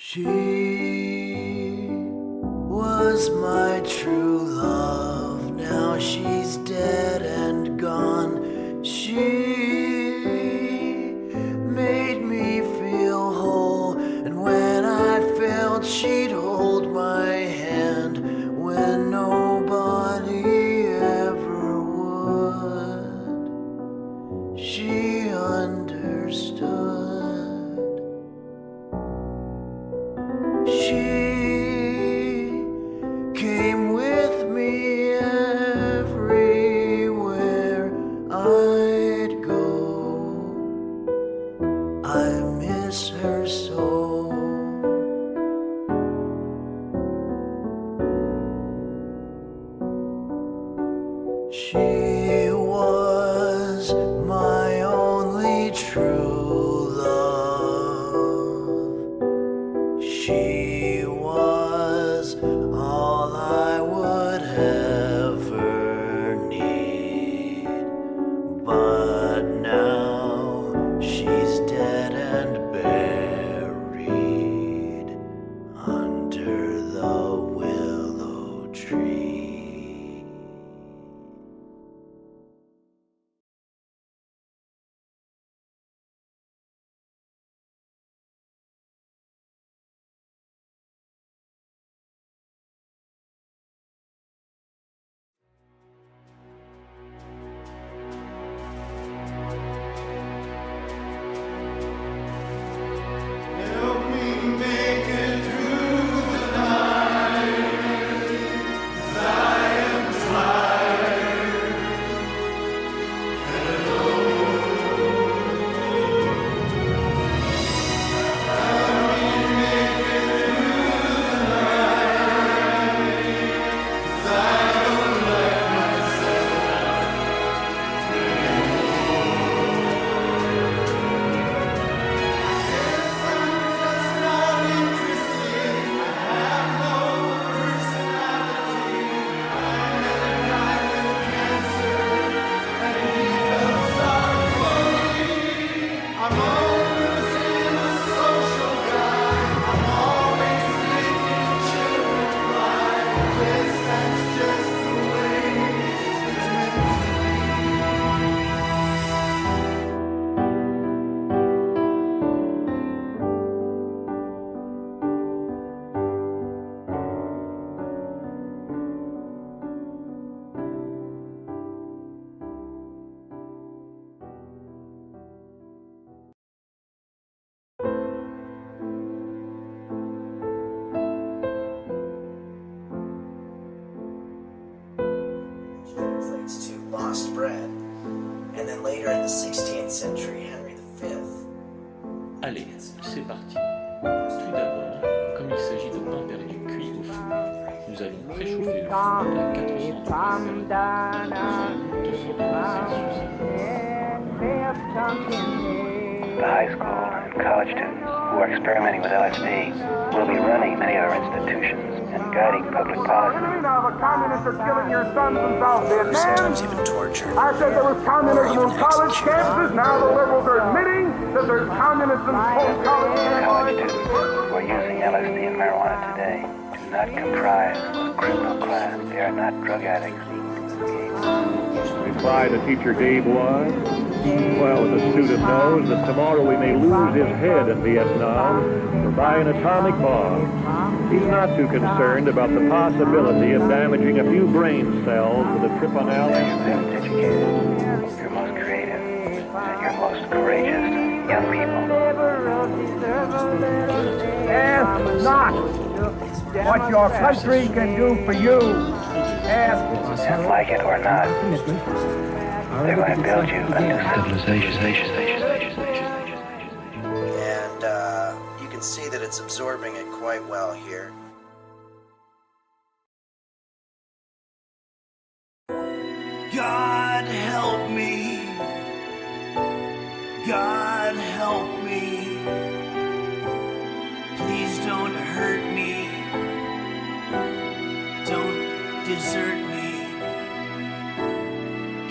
She was my true love, now she's dead and gone. She made me feel whole, and when I felt she'd hold my hand when nobody ever would, she understood. She came with me everywhere I'd go. I miss her so. She was my only true love. She was all I would ever need. But now she's dead and buried under the willow tree. Help me make it through the night, 'cause I am tired and alone. Help me make it through the night, 'cause I don't like myself translates to lost bread. And then later in the 16th century, Henry V. Allez, c'est parti. Tout d'abord, comme il s'agit de pain perdu cuit au four, nous allons préchauffer le four à 400 The high school and college students who are experimenting with LSD will be running many of our institutions and guiding public policy. Now the communists are killing your sons in South Vietnam. Sometimes even torture. I said there was communism on college campuses. Now the liberals are admitting that there's communism on college College campuses. students who are using LSD and marijuana today do not comprise a criminal class. They are not drug addicts. Reply to teacher Dave was, well, the student knows that tomorrow we may lose his head in Vietnam or by an atomic bomb. He's not too concerned about the possibility of damaging a few brain cells with a trip on They're LSD. your best educated, your most creative, and your most courageous young people. Ask not what your country can do for you. Ask And like it or not, they're going to build you a new civilization. And you can see that it's absorbing it quite well here. God help me. God help me. Please don't hurt me. Don't desert me.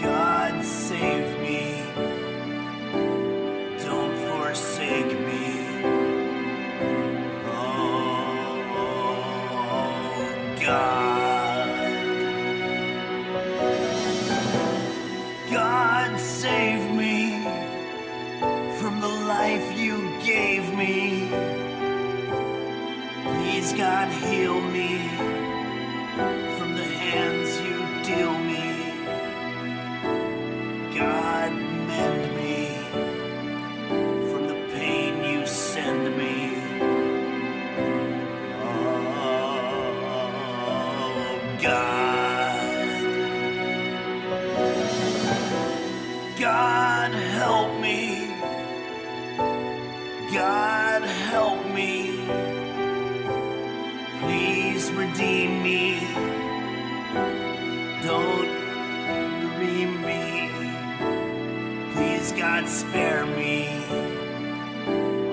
God save me. Don't forsake me. Oh. God save me from the life you gave me. Please, God, heal me from the hands you deal me. God, mend me from the pain you send me. Oh, God help me. God help me. Please redeem me. Don't redeem me. Please, God, spare me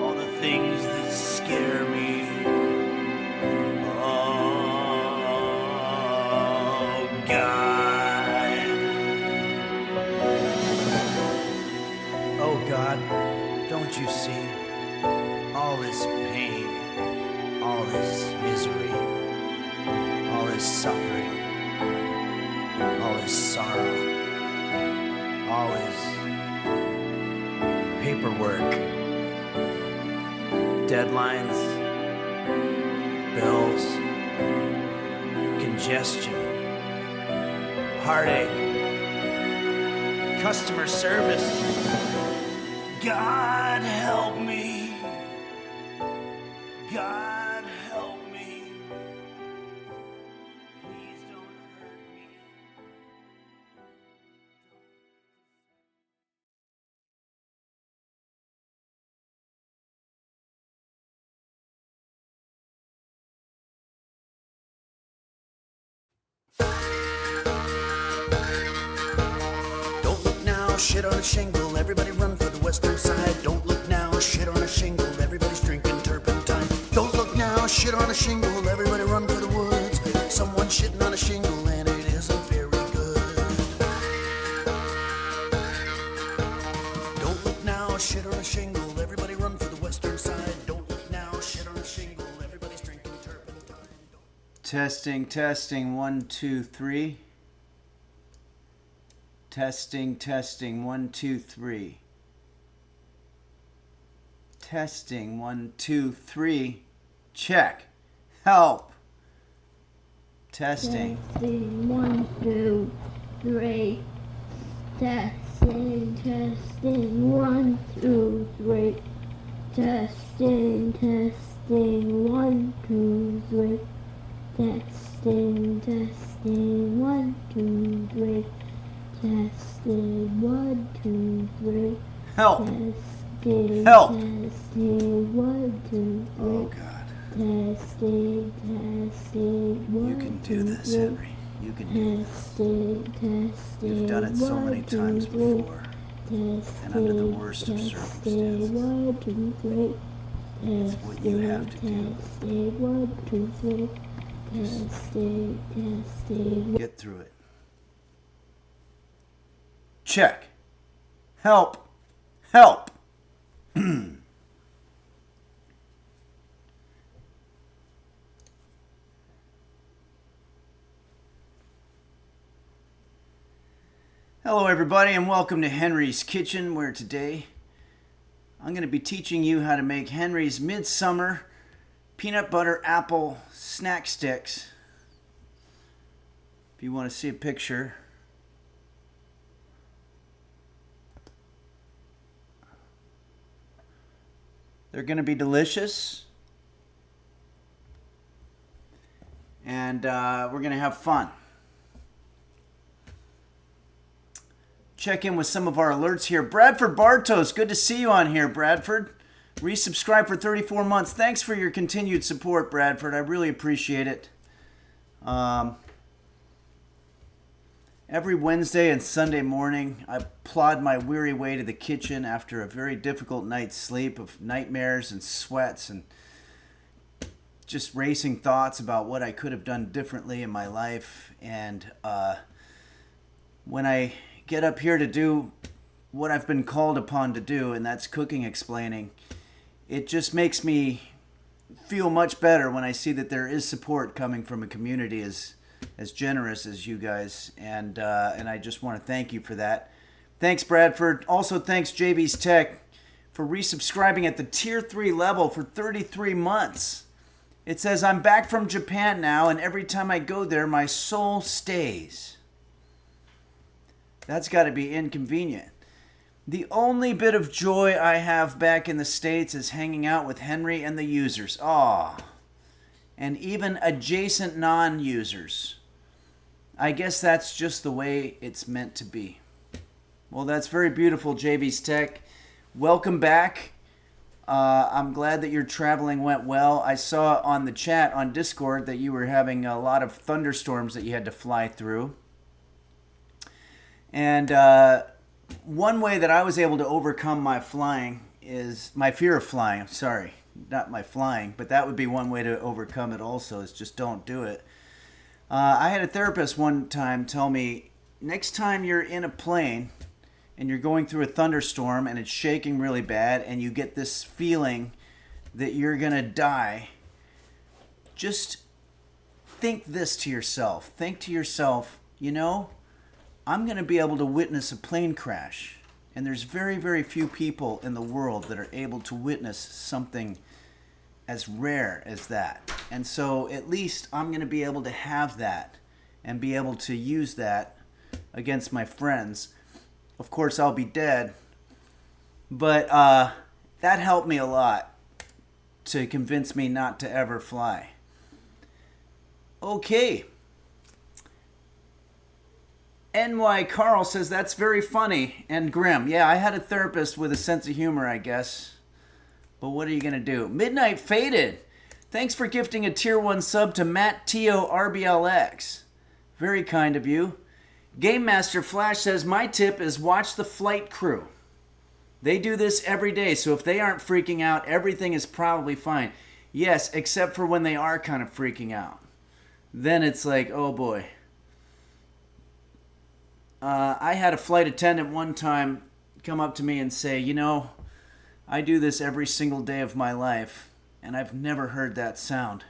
all the things that scare me. Oh, God. Oh, God, don't you see all this pain, all this misery, all this suffering, all this sorrow, all this paperwork, deadlines, bills, congestion, heartache, customer service. God help me. God help me. Please don't hurt me. Don't look now, shit on a shingle. Everybody run for the western side. Don't look now, shit on a shingle. Everybody's drinking turpentine. Don't look now, shit on a shingle. Everybody run for the woods. Someone's shitting on a shingle and it isn't very good. Don't look now, shit on a shingle. Everybody run for the western side. Don't look now, shit on a shingle. Everybody's drinking turpentine. Testing, testing, 1, 2, 3. Testing, testing, 1, 2, 3. Testing, 1, 2, 3. Check. Help. Testing. Testing, 1, 2, 3. Testing, testing, 1, 2, 3. Testing, testing, 1, 2, 3. Testing, testing, 1, 2, 3. Testing, 1, 2, 3. Help. Testing, Help. testing, 1, 2, 3. Oh, God. Testing, testing, 1, You can do 2, this, 3. Henry. You can do this. Testing, testing. You've done it so many 1, 2, times 3. before. Testing, And under the worst of testing, circumstances. 1, 2, 3. It's what you have to do. Testing, 1, 2, 3. Testing, testing. Get through it. Check. Help. Help. Hello everybody and welcome to Henry's Kitchen, where today I'm going to be teaching you how to make Henry's Midsommar peanut butter apple snack sticks. If you want to see a picture. They're going to be delicious. And we're going to have fun. Check in with some of our alerts here. Bradford Bartos, good to see you on here, Bradford. Resubscribe for 34 months. Thanks for your continued support, Bradford. I really appreciate it. Every Wednesday and Sunday morning, I plod my weary way to the kitchen after a very difficult night's sleep of nightmares and sweats and just racing thoughts about what I could have done differently in my life. And when I get up here to do what I've been called upon to do, and that's cooking explaining, it just makes me feel much better when I see that there is support coming from a community as generous as you guys, and I just want to thank you for that. Thanks, Bradford. Also, thanks, JV's Tech, for resubscribing at the Tier 3 level for 33 months. It says, I'm back from Japan now, and every time I go there, my soul stays. That's got to be inconvenient. The only bit of joy I have back in the States is hanging out with Henry and the users. Aw. And even adjacent non-users. I guess that's just the way it's meant to be. Well, that's very beautiful, JV's Tech. Welcome back. I'm glad that your traveling went well. I saw on the chat on Discord that you were having a lot of thunderstorms that you had to fly through. And one way that I was able to overcome my fear of flying. Sorry, not my flying, but that would be one way to overcome it also, is just don't do it. I had a therapist one time tell me, next time you're in a plane and you're going through a thunderstorm and it's shaking really bad and you get this feeling that you're going to die, just think this to yourself. Think to yourself, you know, I'm going to be able to witness a plane crash. And there's very, very few people in the world that are able to witness something as rare as that. And so at least I'm going to be able to have that and be able to use that against my friends. Of course, I'll be dead. But that helped me a lot to convince me not to ever fly. Okay. NY Carl says, that's very funny and grim. Yeah, I had a therapist with a sense of humor, I guess. But what are you going to do? Midnight Faded. Thanks for gifting a Tier 1 sub to Matt Tio RBLX. Very kind of you. Game Master Flash says, my tip is watch the flight crew. They do this every day, so if they aren't freaking out, everything is probably fine. Yes, except for when they are kind of freaking out. Then it's like, oh boy. I had a flight attendant one time come up to me and say, you know, I do this every single day of my life, and I've never heard that sound.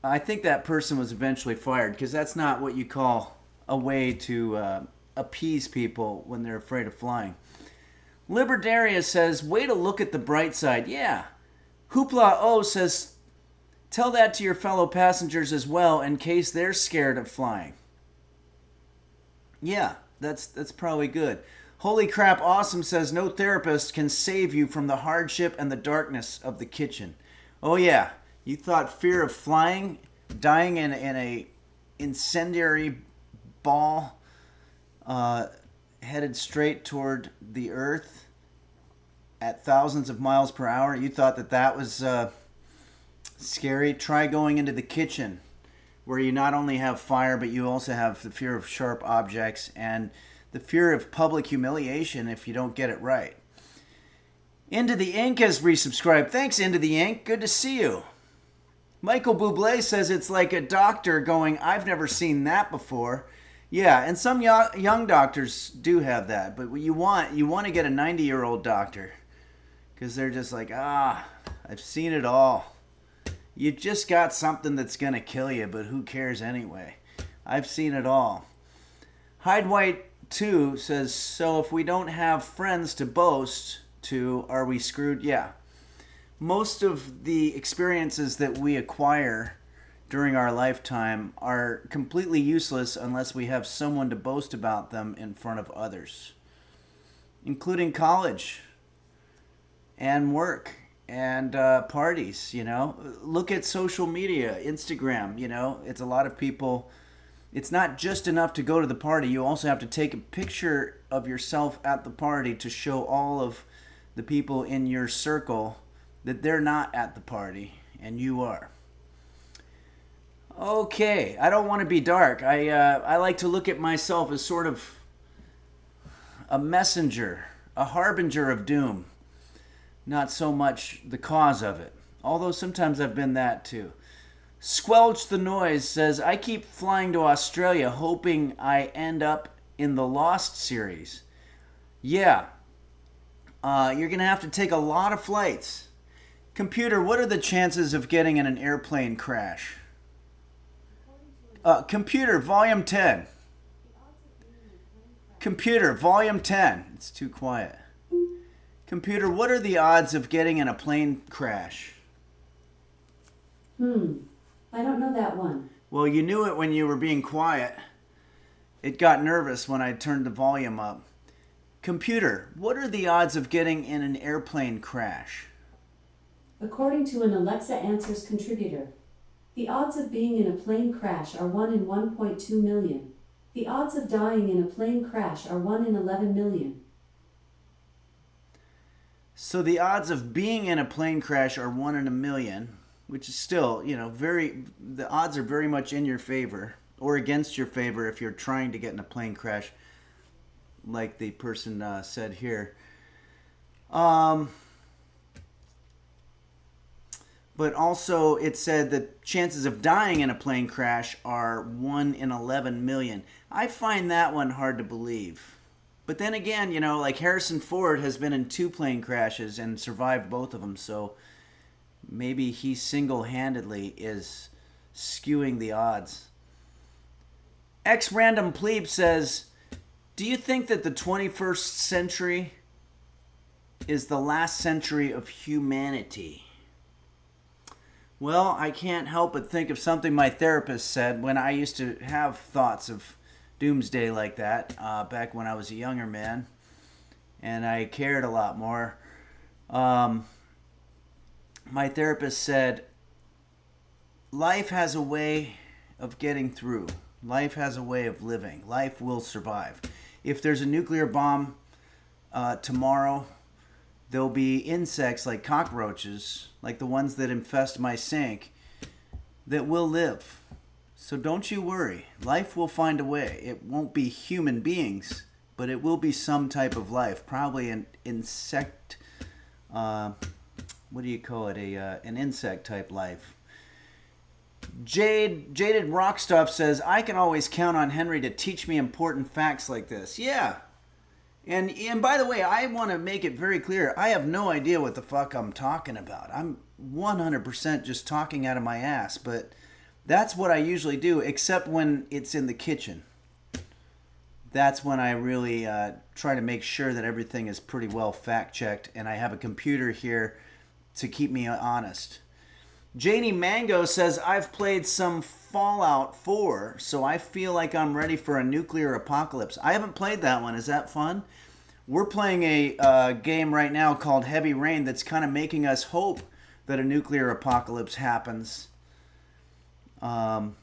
I think that person was eventually fired, because that's not what you call a way to appease people when they're afraid of flying. Liberdaria says, way to look at the bright side. Yeah. Hoopla O says, tell that to your fellow passengers as well in case they're scared of flying. Yeah, that's probably good. Holy Crap Awesome says, no therapist can save you from the hardship and the darkness of the kitchen. Oh yeah, you thought fear of flying, dying in a incendiary ball headed straight toward the earth at thousands of miles per hour, you thought that was scary? Try going into the kitchen, where you not only have fire, but you also have the fear of sharp objects and the fear of public humiliation if you don't get it right. Into the Ink has resubscribed. Thanks, Into the Ink. Good to see you. Michael Bublé says it's like a doctor going, I've never seen that before. Yeah, and some young doctors do have that, but you want to get a 90-year-old doctor, because they're just like, I've seen it all. You just got something that's going to kill you, but who cares anyway? I've seen it all. Hide White 2 says, so if we don't have friends to boast to, are we screwed? Yeah. Most of the experiences that we acquire during our lifetime are completely useless unless we have someone to boast about them in front of others, including college and work and parties, you know. Look at social media, Instagram, you know. It's a lot of people. It's not just enough to go to the party. You also have to take a picture of yourself at the party to show all of the people in your circle that they're not at the party and you are. Okay, I don't want to be dark. I like to look at myself as sort of a messenger, a harbinger of doom. Not so much the cause of it. Although sometimes I've been that too. Squelch the Noise says, I keep flying to Australia hoping I end up in the Lost series. Yeah. You're going to have to take a lot of flights. Computer, what are the chances of getting in an airplane crash? Computer, volume 10. Computer, volume 10. It's too quiet. Computer, what are the odds of getting in a plane crash? I don't know that one. Well, you knew it when you were being quiet. It got nervous when I turned the volume up. Computer, what are the odds of getting in an airplane crash? According to an Alexa Answers contributor, the odds of being in a plane crash are 1 in 1.2 million. The odds of dying in a plane crash are 1 in 11 million. So the odds of being in a plane crash are 1 in a million, which is still, the odds are very much in your favor or against your favor if you're trying to get in a plane crash, like the person said here. But also it said that chances of dying in a plane crash are 1 in 11 million. I find that one hard to believe. But then again, like Harrison Ford has been in 2 plane crashes and survived both of them, so maybe he single-handedly is skewing the odds. X-Random Plebe says, do you think that the 21st century is the last century of humanity? Well, I can't help but think of something my therapist said when I used to have thoughts of doomsday like that back when I was a younger man and I cared a lot more. My therapist said, life has a way of getting through. Life has a way of living. Life will survive. If there's a nuclear bomb tomorrow, there'll be insects like cockroaches, like the ones that infest my sink, that will live. So don't you worry. Life will find a way. It won't be human beings, but it will be some type of life. Probably an insect, what do you call it? An insect type life. Jaded Rockstop says, I can always count on Henry to teach me important facts like this. Yeah. And by the way, I want to make it very clear, I have no idea what the fuck I'm talking about. I'm 100% just talking out of my ass, but that's what I usually do, except when it's in the kitchen. That's when I really try to make sure that everything is pretty well fact-checked, and I have a computer here to keep me honest. Janie Mango says, I've played some Fallout 4, so I feel like I'm ready for a nuclear apocalypse. I haven't played that one. Is that fun? We're playing a game right now called Heavy Rain that's kind of making us hope that a nuclear apocalypse happens. But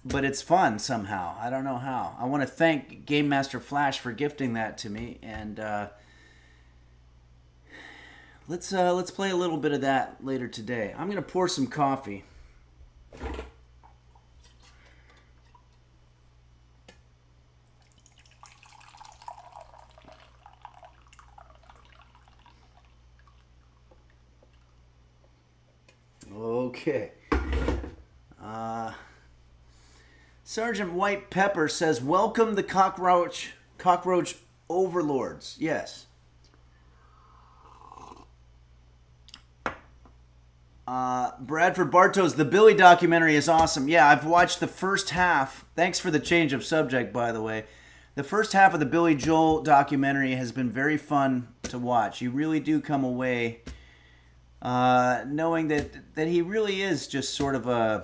it's fun somehow. I don't know how. I want to thank Game Master Flash for gifting that to me, and let's play a little bit of that later today. I'm gonna pour some coffee. Okay. Sergeant White Pepper says, welcome the cockroach overlords. Yes. Bradford Bartos, the Billy documentary is awesome. Yeah, I've watched the first half. Thanks for the change of subject, by the way. The first half of the Billy Joel documentary has been very fun to watch. You really do come away knowing that he really is just sort of an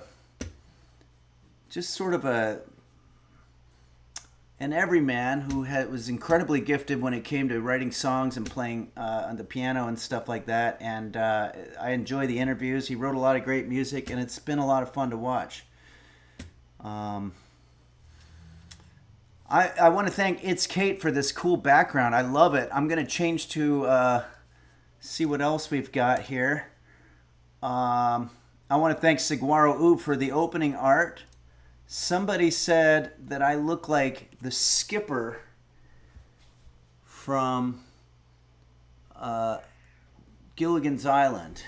everyman who was incredibly gifted when it came to writing songs and playing on the piano and stuff like that. And I enjoy the interviews. He wrote a lot of great music, and it's been a lot of fun to watch. I want to thank It's Kate for this cool background. I love it. I'm going to change to see what else we've got here. I want to thank Saguaro Oob for the opening art. Somebody said that I look like the skipper from Gilligan's Island.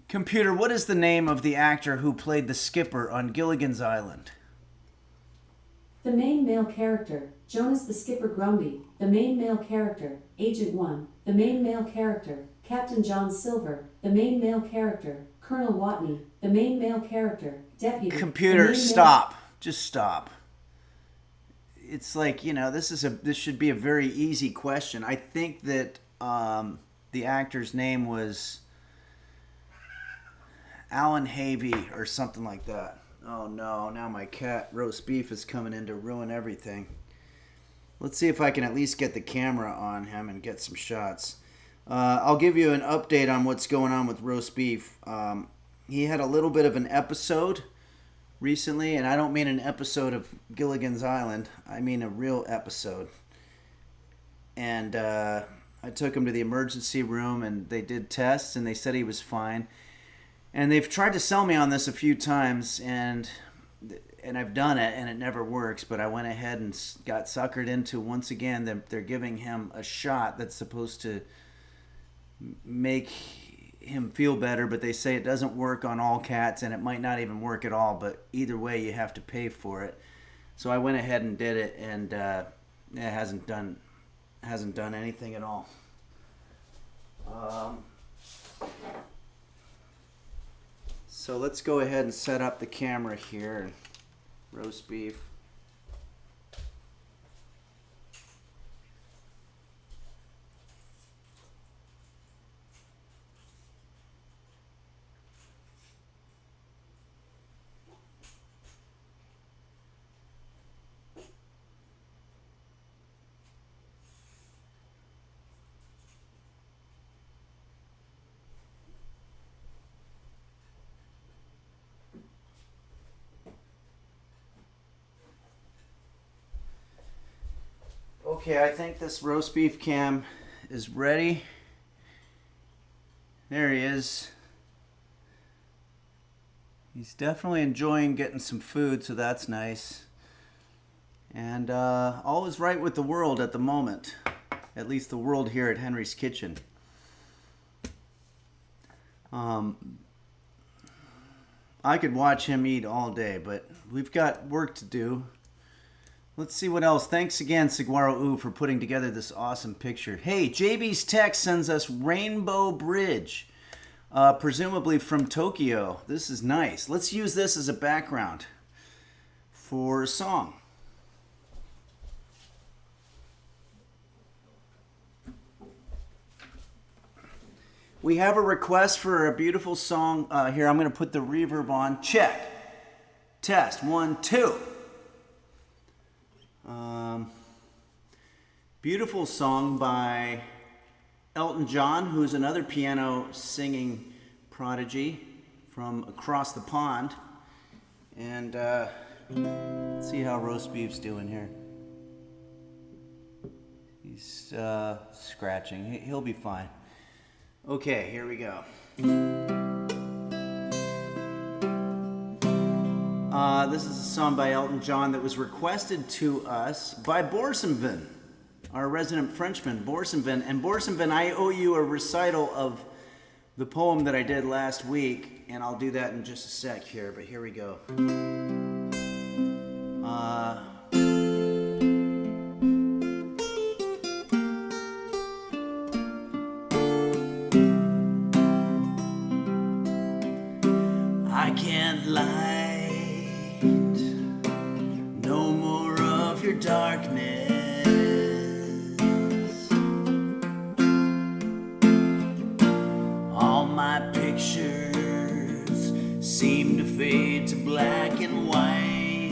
Computer, what is the name of the actor who played the skipper on Gilligan's Island? The main male character, Jonas the Skipper Grumby. The main male character, Agent 1. The main male character, Captain John Silver, the main male character, Colonel Watney, the main male character, Deputy. Computer, stop. Just stop. It's like, this should be a very easy question. I think that the actor's name was Alan Havey or something like that. Oh no, now my cat roast beef is coming in to ruin everything. Let's see if I can at least get the camera on him and get some shots. I'll give you an update on what's going on with roast beef. He had a little bit of an episode recently, and I don't mean an episode of Gilligan's Island. I mean a real episode. And I took him to the emergency room, and they did tests, and they said he was fine. And they've tried to sell me on this a few times, and I've done it, and it never works. But I went ahead and got suckered into, once again, they're giving him a shot that's supposed to make him feel better, but they say it doesn't work on all cats, and it might not even work at all. But either way, you have to pay for it. So I went ahead and did it, and it hasn't done anything at all. So let's go ahead and set up the camera here. Roast beef. Okay, I think this roast beef cam is ready. There he is. He's definitely enjoying getting some food, so that's nice. And all is right with the world at the moment. At least the world here at Henry's Kitchen. I could watch him eat all day, but we've got work to do. Let's see what else. Thanks again, Saguaro Ooh, for putting together this awesome picture. Hey, JB's Text sends us Rainbow Bridge, presumably from Tokyo. This is nice. Let's use this as a background for a song. We have a request for a beautiful song. Here, I'm going to put the reverb on. Check. Test. 1, 2. Beautiful song by Elton John, who's another piano singing prodigy from across the pond. And let's see how roast beef's doing here. He's scratching. He'll be fine. Okay, here we go. This is a song by Elton John that was requested to us by Borsenvin, our resident Frenchman, Borsenvin. And Borsenvin, I owe you a recital of the poem that I did last week, and I'll do that in just a sec here, but here we go. I can't light no more of your darkness. All my pictures seem to fade to black and white.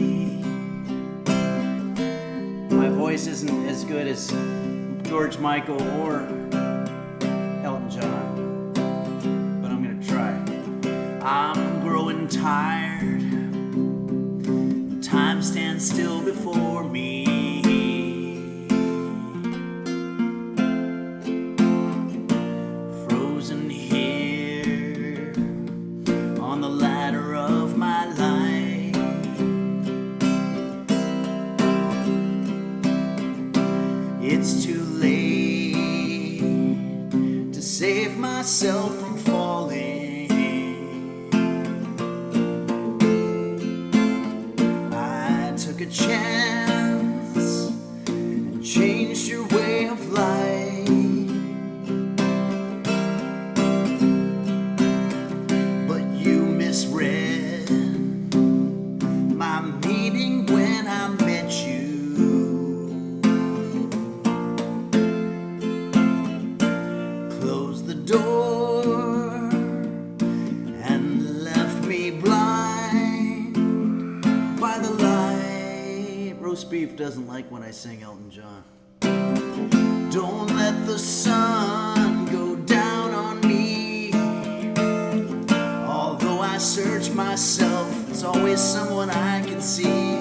My voice isn't as good as George Michael or Elton John, but I'm gonna try. I'm growing tired. Time stands still before me. Frozen here on the ladder of my life. It's too late to save myself from falling. A chance and changed your way of life. Beef doesn't like when I sing Elton John. Don't let the sun go down on me. Although I search myself, there's always someone I can see.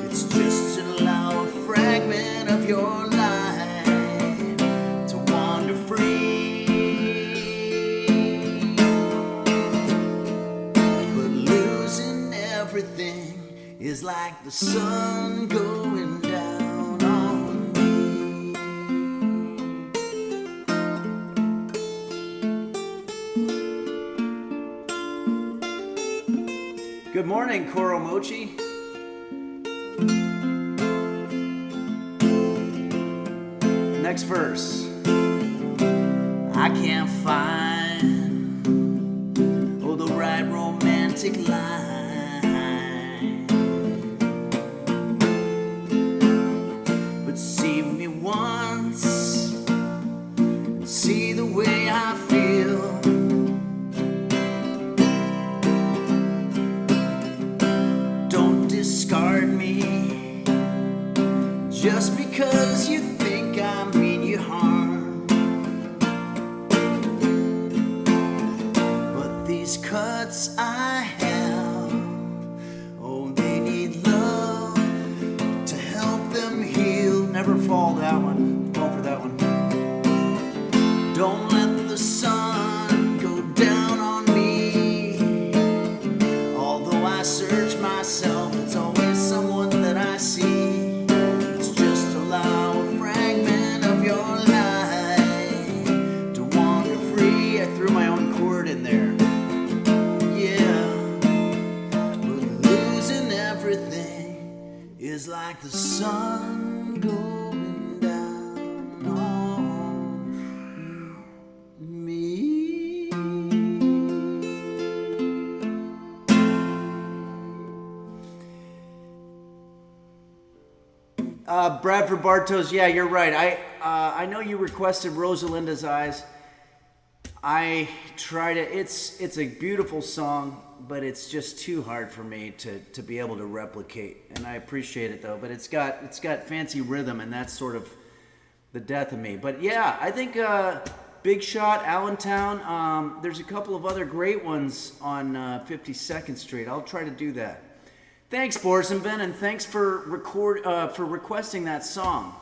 It's just to allow a fragment of your life to wander free. But losing everything is like the sun going down on me. Good morning, Koro Mochi. Next verse. I can't find the right romantic line, but see me once, see the way I feel. Don't discard me just because you think I mean you harm. But these cuts I have, oh, they need love to help them heal. Never fall that one, fall for that one. Don't let the sun go down on me. Although I search myself, it's always someone that I see. It's just allow a fragment of your life to wander free. I threw my own chord in there. Yeah, but losing everything is like the sun going down on me. Bradford Bartos, yeah, you're right. I know you requested Rosalinda's Eyes. I tried it. It's a beautiful song, but it's just too hard for me to be able to replicate. And I appreciate it though. But it's got fancy rhythm, and that's sort of the death of me. But yeah, I think Big Shot, Allentown. There's a couple of other great ones on 52nd Street. I'll try to do that. Thanks, Borsenben, and thanks for requesting that song.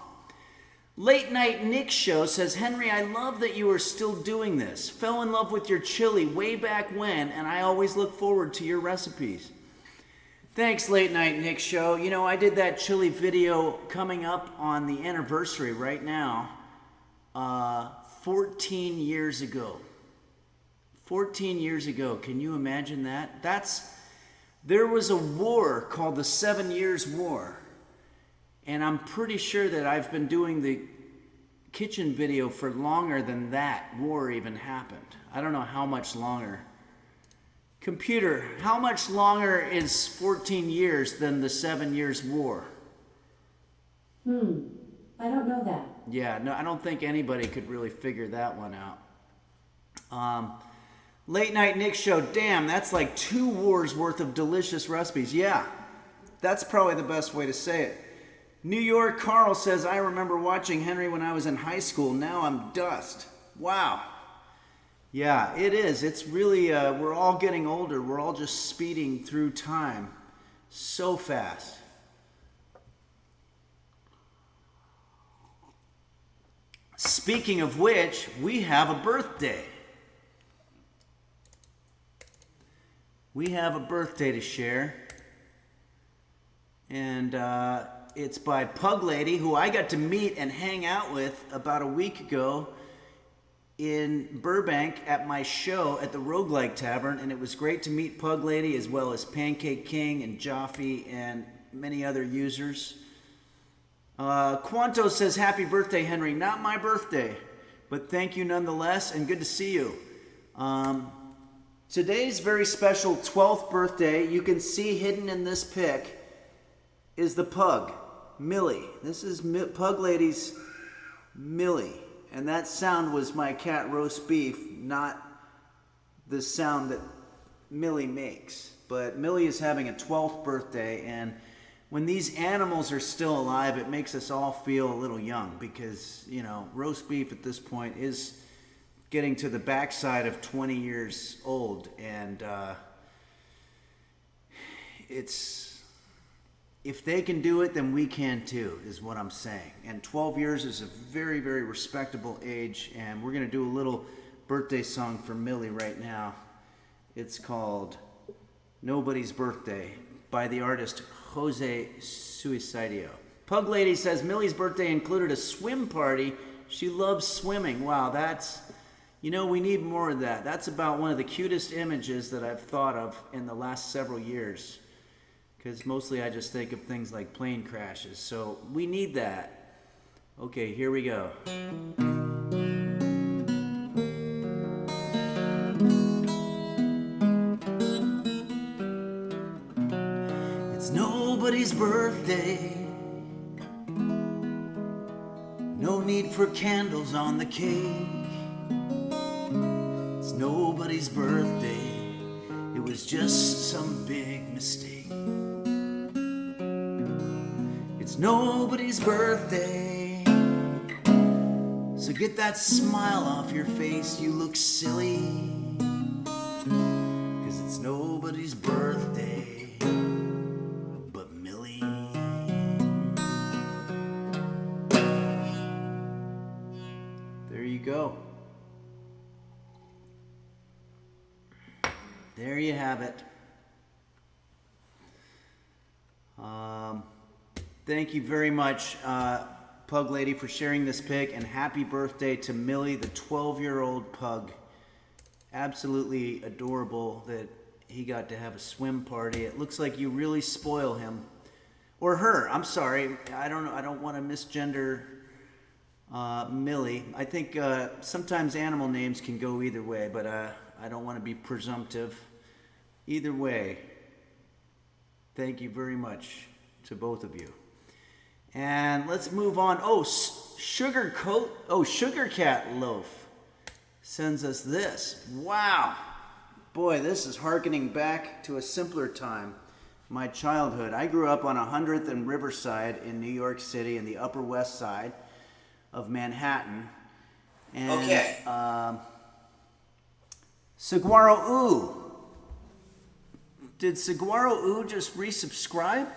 Late Night Nick Show says, Henry, I love that you are still doing this. Fell in love with your chili way back when, and I always look forward to your recipes. Thanks, Late Night Nick Show. You know, I did that chili video coming up on the anniversary right now, 14 years ago. 14 years ago, can you imagine that? There was a war called the 7 Years' War, and I'm pretty sure that I've been doing the kitchen video for longer than that war even happened. I don't know how much longer. Computer, how much longer is 14 years than the 7 Years' War? I don't know that. Yeah, no, I don't think anybody could really figure that one out. Late Night Nick Show, damn, that's like 2 wars worth of delicious recipes. Yeah, that's probably the best way to say it. New York Carl says, I remember watching Henry when I was in high school. Now I'm dust. Wow. Yeah, it is. It's really, we're all getting older. We're all just speeding through time so fast. Speaking of which, we have a birthday. We have a birthday to share, and it's by Pug Lady, who I got to meet and hang out with about a week ago in Burbank at my show at the Roguelike Tavern, and it was great to meet Pug Lady as well as Pancake King and Jaffe and many other users. Quanto says, happy birthday, Henry. Not my birthday, but thank you nonetheless, and good to see you. Today's very special 12th birthday, you can see hidden in this pic, is the pug, Millie. This is Pug Lady's Millie. And that sound was my cat roast beef, not the sound that Millie makes. But Millie is having a 12th birthday, and when these animals are still alive, it makes us all feel a little young because, you know, roast beef at this point is getting to the backside of 20 years old. And it's, if they can do it, then we can too, is what I'm saying. And 12 years is a very, very respectable age. And we're going to do a little birthday song for Millie right now. It's called Nobody's Birthday by the artist Jose Suicidio. Pug Lady says Millie's birthday included a swim party. She loves swimming. Wow, that's, you know, we need more of that. That's about one of the cutest images that I've thought of in the last several years. Because mostly I just think of things like plane crashes. So we need that. Okay, here we go. It's nobody's birthday. No need for candles on the cake. It's nobody's birthday. It was just some big mistake. It's nobody's birthday. So get that smile off your face, you look silly. 'Cause it's nobody's birthday but Millie. There you go. There you have it. Thank you very much, Pug Lady, for sharing this pic, and happy birthday to Millie, the 12-year-old pug. Absolutely adorable that he got to have a swim party. It looks like you really spoil him. Or her, I'm sorry. I don't want to misgender Millie. I think sometimes animal names can go either way, but I don't want to be presumptive. Either way, thank you very much to both of you. And let's move on. Oh, Sugar Cat Loaf sends us this. Wow. Boy, this is hearkening back to a simpler time. My childhood. I grew up on 100th and Riverside in New York City in the Upper West Side of Manhattan. And, Okay. Saguaro Ooh. Did Saguaro Ooh just resubscribe?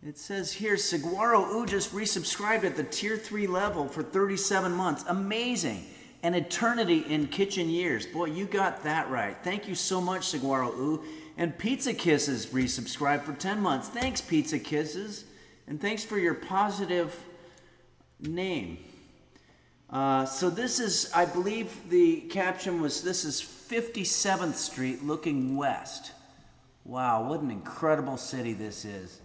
It says here, Saguaro Ooh just resubscribed at the tier 3 level for 37 months. Amazing. An eternity in kitchen years. Boy, you got that right. Thank you so much, Saguaro Ooh. And Pizza Kisses resubscribed for 10 months. Thanks, Pizza Kisses. And thanks for your positive name. So this is, I believe the caption was, this is 57th Street looking west. Wow, what an incredible city this is.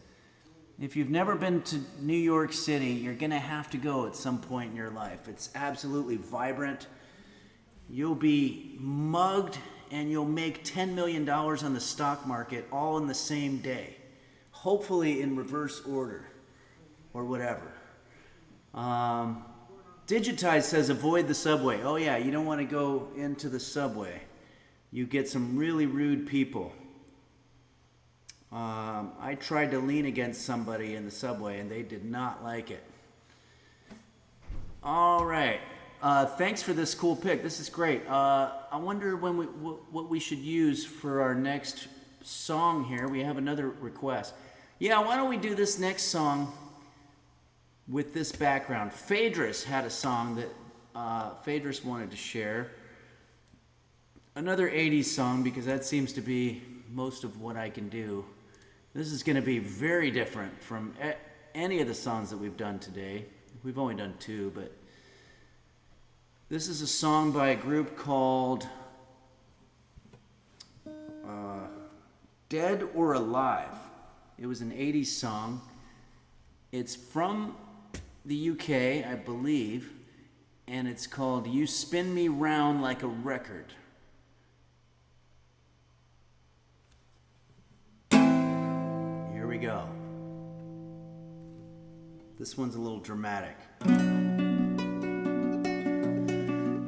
If you've never been to New York City, you're going to have to go at some point in your life. It's absolutely vibrant. You'll be mugged and you'll make $10 million on the stock market all in the same day. Hopefully in reverse order or whatever. Digitize says avoid the subway. Oh yeah, you don't want to go into the subway. You get some really rude people. I tried to lean against somebody in the subway and they did not like it. All right. Thanks for this cool pic. This is great. I wonder what we should use for our next song here. We have another request. Yeah, why don't we do this next song with this background? Phaedrus had a song that Phaedrus wanted to share. Another 80s song, because that seems to be most of what I can do. This is going to be very different from any of the songs that we've done today. We've only done 2, but this is a song by a group called Dead or Alive. It was an 80s song. It's from the UK, I believe, and it's called You Spin Me Round Like a Record. Here we go. This one's a little dramatic.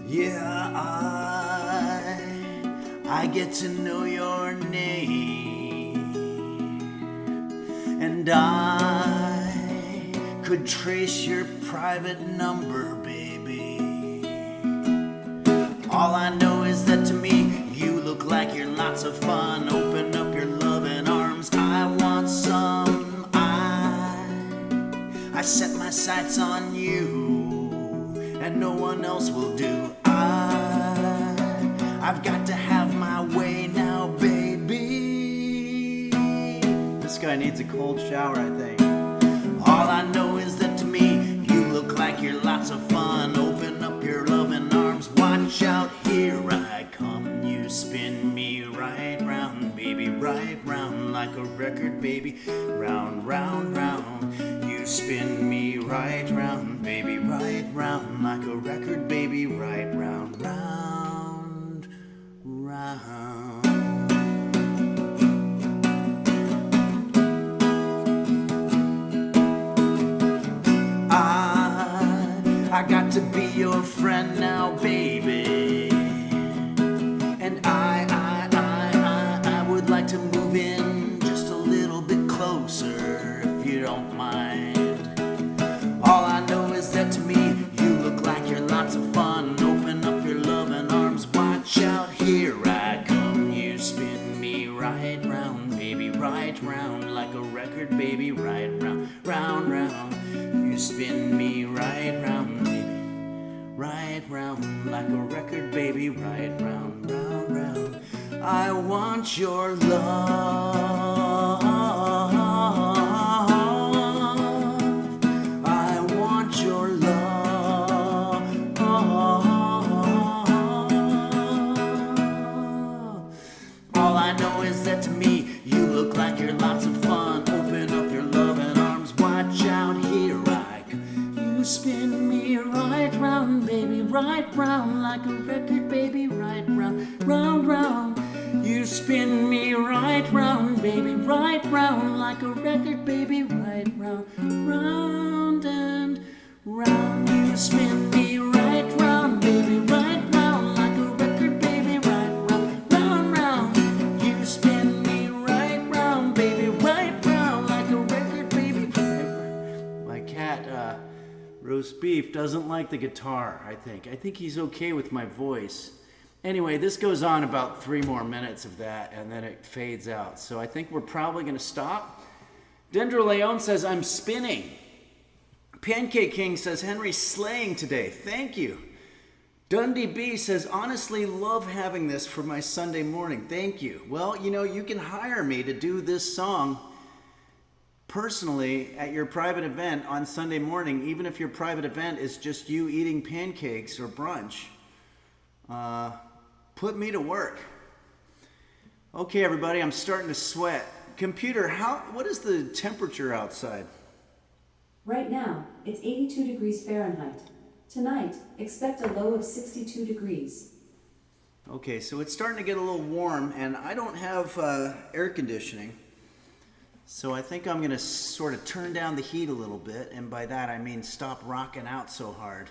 Yeah, I get to know your name. And I could trace your private number, baby. All I know is that to me, you look like you're lots of fun. Open up your loving arms, I want some. I set my sights on you, and no one else will do. I've got to have my way now, baby. This guy needs a cold shower, I think. All I know is that to me, you look like you're lots of fun. Open up your loving arms, watch out, here I come. You spin me right round, baby, right round like a record, baby. Round, round, round. You spin me right round, baby, right round like a record, baby. Right round, round, round. I got to be your friend now, baby. And I would like to move in just a little bit closer, if you don't mind. All I know is that to me, you look like you're lots of fun. Open up your loving arms, watch out, here I come. You spin me right round, baby, right round like a record, baby, right round, round, round. You spin me right round, baby, right round like a record, baby, right round, round, round. I want your love. I want your love. All I know is that to me, you look like you're lots of fun. Open up your loving arms, watch out, here I come. You spin me right round, baby, right round like a record, baby, right round, round, round. You spin me right round, baby, right round like a record, baby, right round, round and round. You spin me right round, baby, right round like a record, baby, right round, round, round. You spin me right round, baby, right round like a record, baby. My cat, roast beef, doesn't like the guitar, I think. I think he's okay with my voice. Anyway, this goes on about 3 more minutes of that, and then it fades out. So I think we're probably going to stop. Dendro Leon says, I'm spinning. Pancake King says, Henry's slaying today. Thank you. Dundee B says, honestly love having this for my Sunday morning. Thank you. Well, you know, you can hire me to do this song personally at your private event on Sunday morning, even if your private event is just you eating pancakes or brunch. Put me to work. Okay, everybody, I'm starting to sweat. Computer, what is the temperature outside? Right now, it's 82 degrees Fahrenheit. Tonight, expect a low of 62 degrees. Okay, so it's starting to get a little warm, and I don't have air conditioning. So I think I'm going to sort of turn down the heat a little bit, and by that I mean stop rocking out so hard.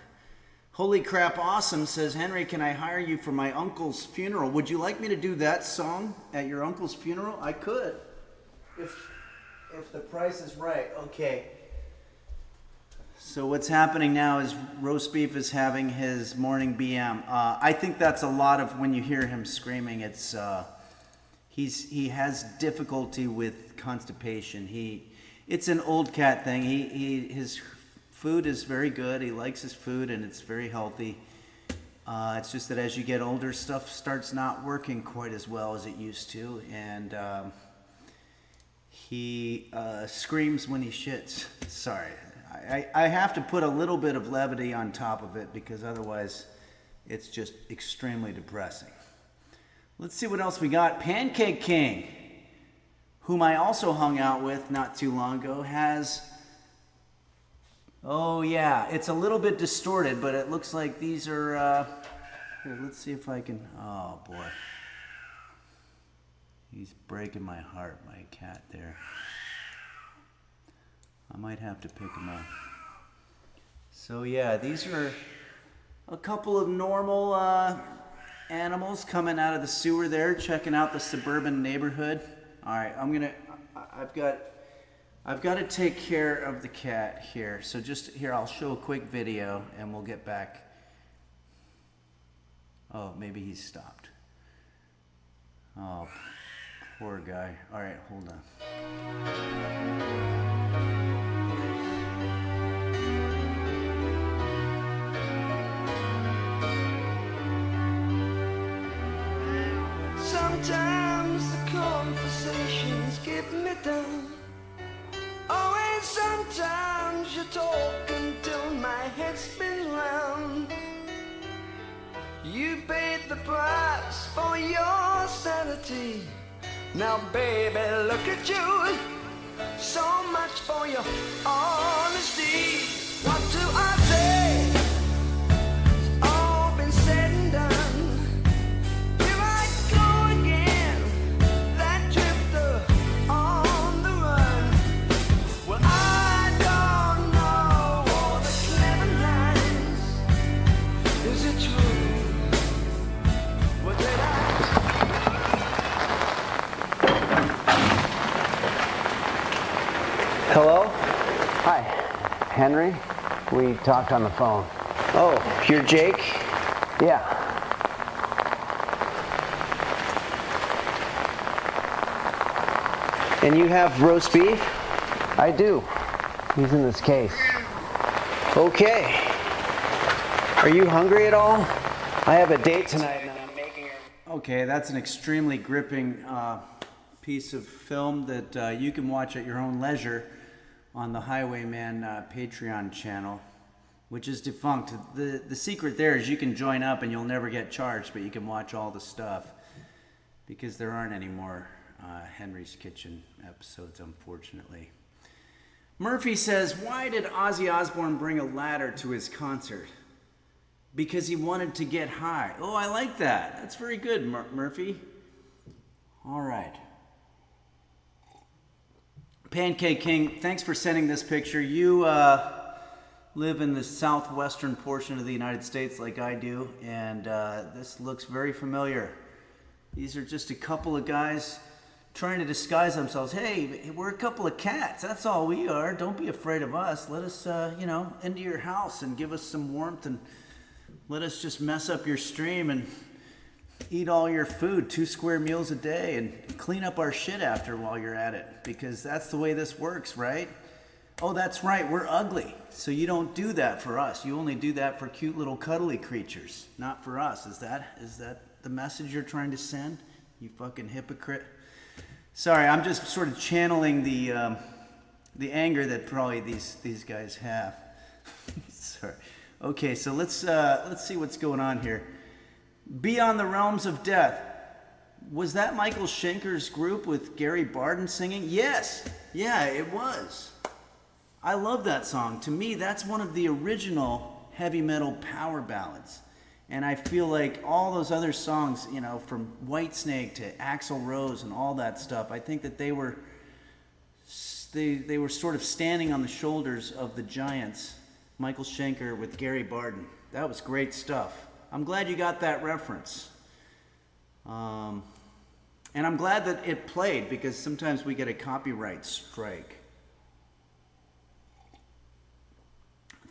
Holy Crap Awesome says, Henry, can I hire you for my uncle's funeral? Would you like me to do that song at your uncle's funeral? I could, if the price is right. Okay. So what's happening now is Roast Beef is having his morning BM. I think that's a lot of when you hear him screaming. It's he has difficulty with constipation. It's an old cat thing. His food is very good. He likes his food and it's very healthy. It's just that as you get older, stuff starts not working quite as well as it used to, and he screams when he shits. Sorry. I have to put a little bit of levity on top of it because otherwise it's just extremely depressing. Let's see what else we got. Pancake King, whom I also hung out with not too long ago, has... Oh yeah, it's a little bit distorted, but it looks like these are... Here, let's see if I can... Oh boy. He's breaking my heart, my cat there. I might have to pick him up. So yeah, these are a couple of normal animals coming out of the sewer there, checking out the suburban neighborhood. All right, I've got I've got to take care of the cat here. So just here, I'll show a quick video and we'll get back. Oh, maybe he's stopped. Oh, poor guy. All right, hold on. Sometimes the conversations get me down. Oh, and sometimes you talk until my head spins round. You paid the price for your sanity. Now, baby, look at you. So much for your honesty. What do I say? It's all been said and done. Here I go again, that drifter on the run. Well, I don't know all the clever lines. Is it true? What did I? Hello? Hi, Henry. We talked on the phone. Oh, you're Jake? Yeah. And you have roast beef? I do. He's in this case. Okay. Are you hungry at all? I have a date tonight and I'm making her. Okay, that's an extremely gripping piece of film that you can watch at your own leisure on the Highwayman Patreon channel, which is defunct. The secret there is you can join up and you'll never get charged, but you can watch all the stuff because there aren't any more Henry's Kitchen episodes, unfortunately. Murphy says, why did Ozzy Osbourne bring a ladder to his concert? Because he wanted to get high. Oh, I like that. That's very good, Murphy. All right. Pancake King, thanks for sending this picture. You live in the southwestern portion of the United States like I do, and this looks very familiar. These are just a couple of guys trying to disguise themselves. Hey, we're a couple of cats. That's all we are. Don't be afraid of us. Let us, into your house and give us some warmth, and let us just mess up your stream and eat all your food, 2 square meals a day, and clean up our shit after while you're at it, because that's the way this works, right? Oh, that's right, we're ugly, so you don't do that for us. You only do that for cute little cuddly creatures, not for us. Is that the message you're trying to send, you fucking hypocrite? Sorry, I'm just sort of channeling the anger that probably these guys have. Sorry. Okay, so let's see what's going on here. Beyond the Realms of Death. Was that Michael Schenker's group with Gary Barden singing? Yes. Yeah, it was. I love that song. To me, that's one of the original heavy metal power ballads. And I feel like all those other songs, from Whitesnake to Axl Rose and all that stuff, I think that they were sort of standing on the shoulders of the giants. Michael Schenker with Gary Barden. That was great stuff. I'm glad you got that reference. And I'm glad that it played, because sometimes we get a copyright strike.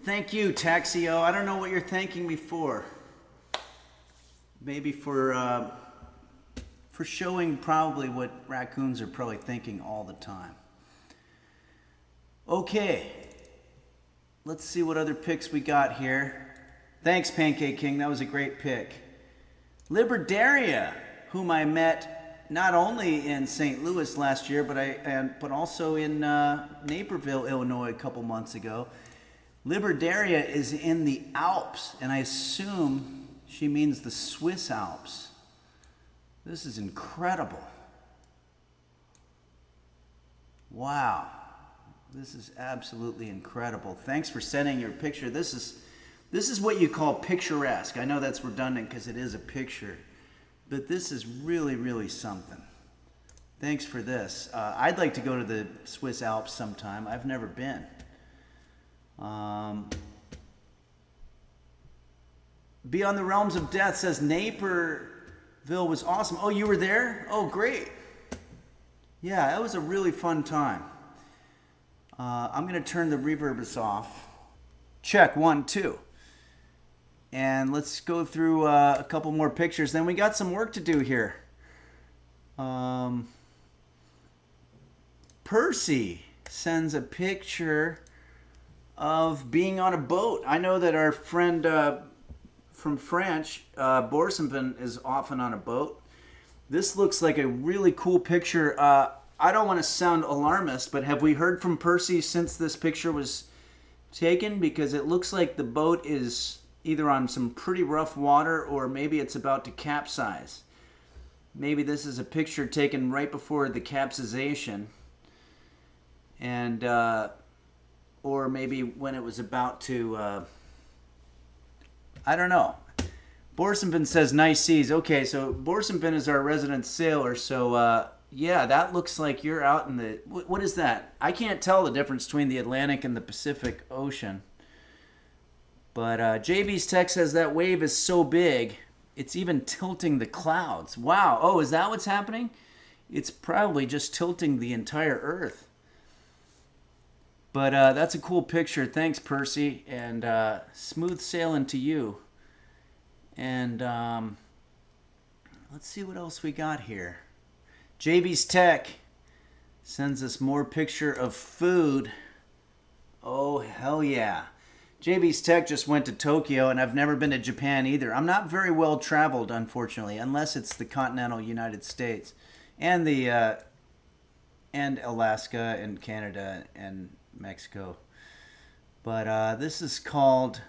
Thank you, Taxio. I don't know what you're thanking me for. Maybe for showing probably what raccoons are probably thinking all the time. Okay. Let's see what other picks we got here. Thanks, Pancake King. That was a great pick. Liberdaria, whom I met not only in St. Louis last year, but also in Naperville, Illinois, a couple months ago. Liberdaria is in the Alps, and I assume she means the Swiss Alps. This is incredible. Wow. This is absolutely incredible. Thanks for sending your picture. This is what you call picturesque. I know that's redundant because it is a picture, but this is really, really something. Thanks for this. I'd like to go to the Swiss Alps sometime. I've never been. Beyond the Realms of Death says Naperville was awesome. Oh, you were there? Oh, great. Yeah, that was a really fun time. I'm going to turn the reverbus off. Check, 1, 2. And let's go through a couple more pictures. Then we got some work to do here. Percy sends a picture of being on a boat. I know that our friend from France, Borsenvin, is often on a boat. This looks like a really cool picture. I don't want to sound alarmist, but have we heard from Percy since this picture was taken? Because it looks like the boat is either on some pretty rough water or maybe it's about to capsize. Maybe this is a picture taken right before the capsization. And, or maybe when it was about to, I don't know. Borsenvin says nice seas. Okay, so Borsenvin is our resident sailor, so, yeah, that looks like you're out in the... What is that? I can't tell the difference between the Atlantic and the Pacific Ocean. But JB's text says that wave is so big, it's even tilting the clouds. Wow. Oh, is that what's happening? It's probably just tilting the entire Earth. But that's a cool picture. Thanks, Percy. And smooth sailing to you. And let's see what else we got here. JB's Tech sends us more picture of food. Oh, hell yeah. JB's Tech just went to Tokyo, and I've never been to Japan either. I'm not very well traveled, unfortunately, unless it's the continental United States and the and Alaska and Canada and Mexico. But this is called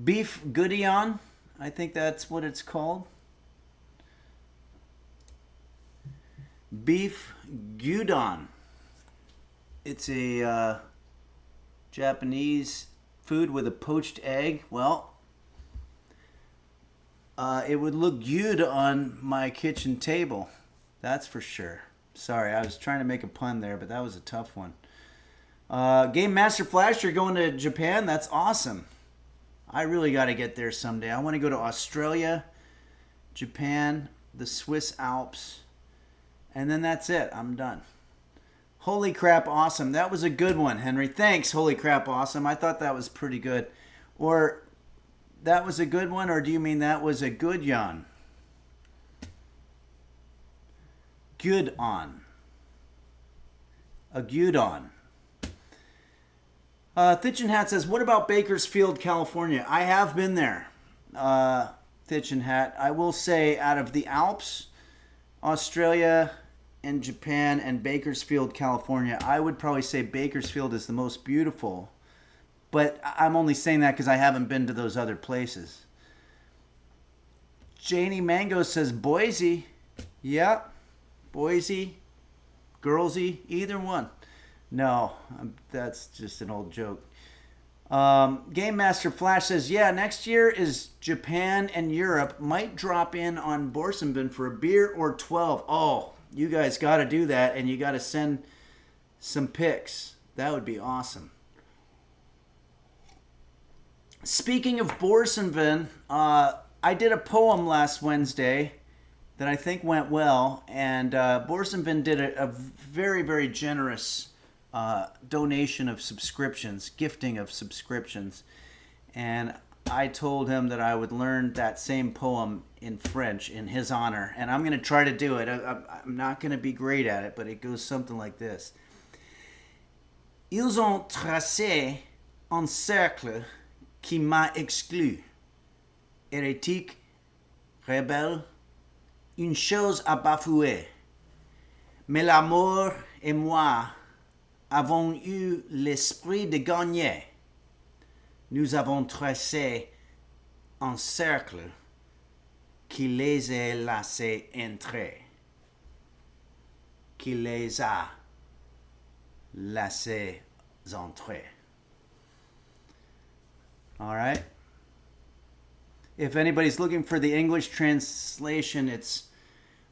beef gudon. I think that's what it's called. Beef gyudon. It's a Japanese food with a poached egg. Well, it would look good on my kitchen table. That's for sure. Sorry, I was trying to make a pun there, but that was a tough one. Game Master Flash, you're going to Japan? That's awesome. I really got to get there someday. I want to go to Australia, Japan, the Swiss Alps, and then that's it. I'm done. Holy crap, awesome. That was a good one, Henry. Thanks, holy crap, awesome. I thought that was pretty good. Or that was a good one, or do you mean that was a good yawn? Good on. A gyudon. Thitchin Hat says, what about Bakersfield, California? I have been there, Thitchin Hat. I will say out of the Alps, Australia, and Japan, and Bakersfield, California, I would probably say Bakersfield is the most beautiful. But I'm only saying that because I haven't been to those other places. Janie Mango says Boise. Yep. Boise. Girlsy. Either one. No, that's just an old joke. Game Master Flash says, yeah, next year is Japan and Europe. Might drop in on Borsenvin for a beer or 12. Oh, you guys got to do that, and you got to send some pics. That would be awesome. Speaking of Borsenvin, I did a poem last Wednesday that I think went well, and Borsenvin did a very, very generous donation of subscriptions, gifting of subscriptions, and I told him that I would learn that same poem in French in his honor, and I'm going to try to do it. I'm not going to be great at it, but it goes something like this. Ils ont tracé un cercle qui m'a exclu. Hérétique, rebelle, une chose à bafouer. Mais la mort et moi avons eu l'esprit de gagner. Nous avons tracé un cercle qui les a laissés entrer. Qui les a laissés entrer. All right. If anybody's looking for the English translation, it's,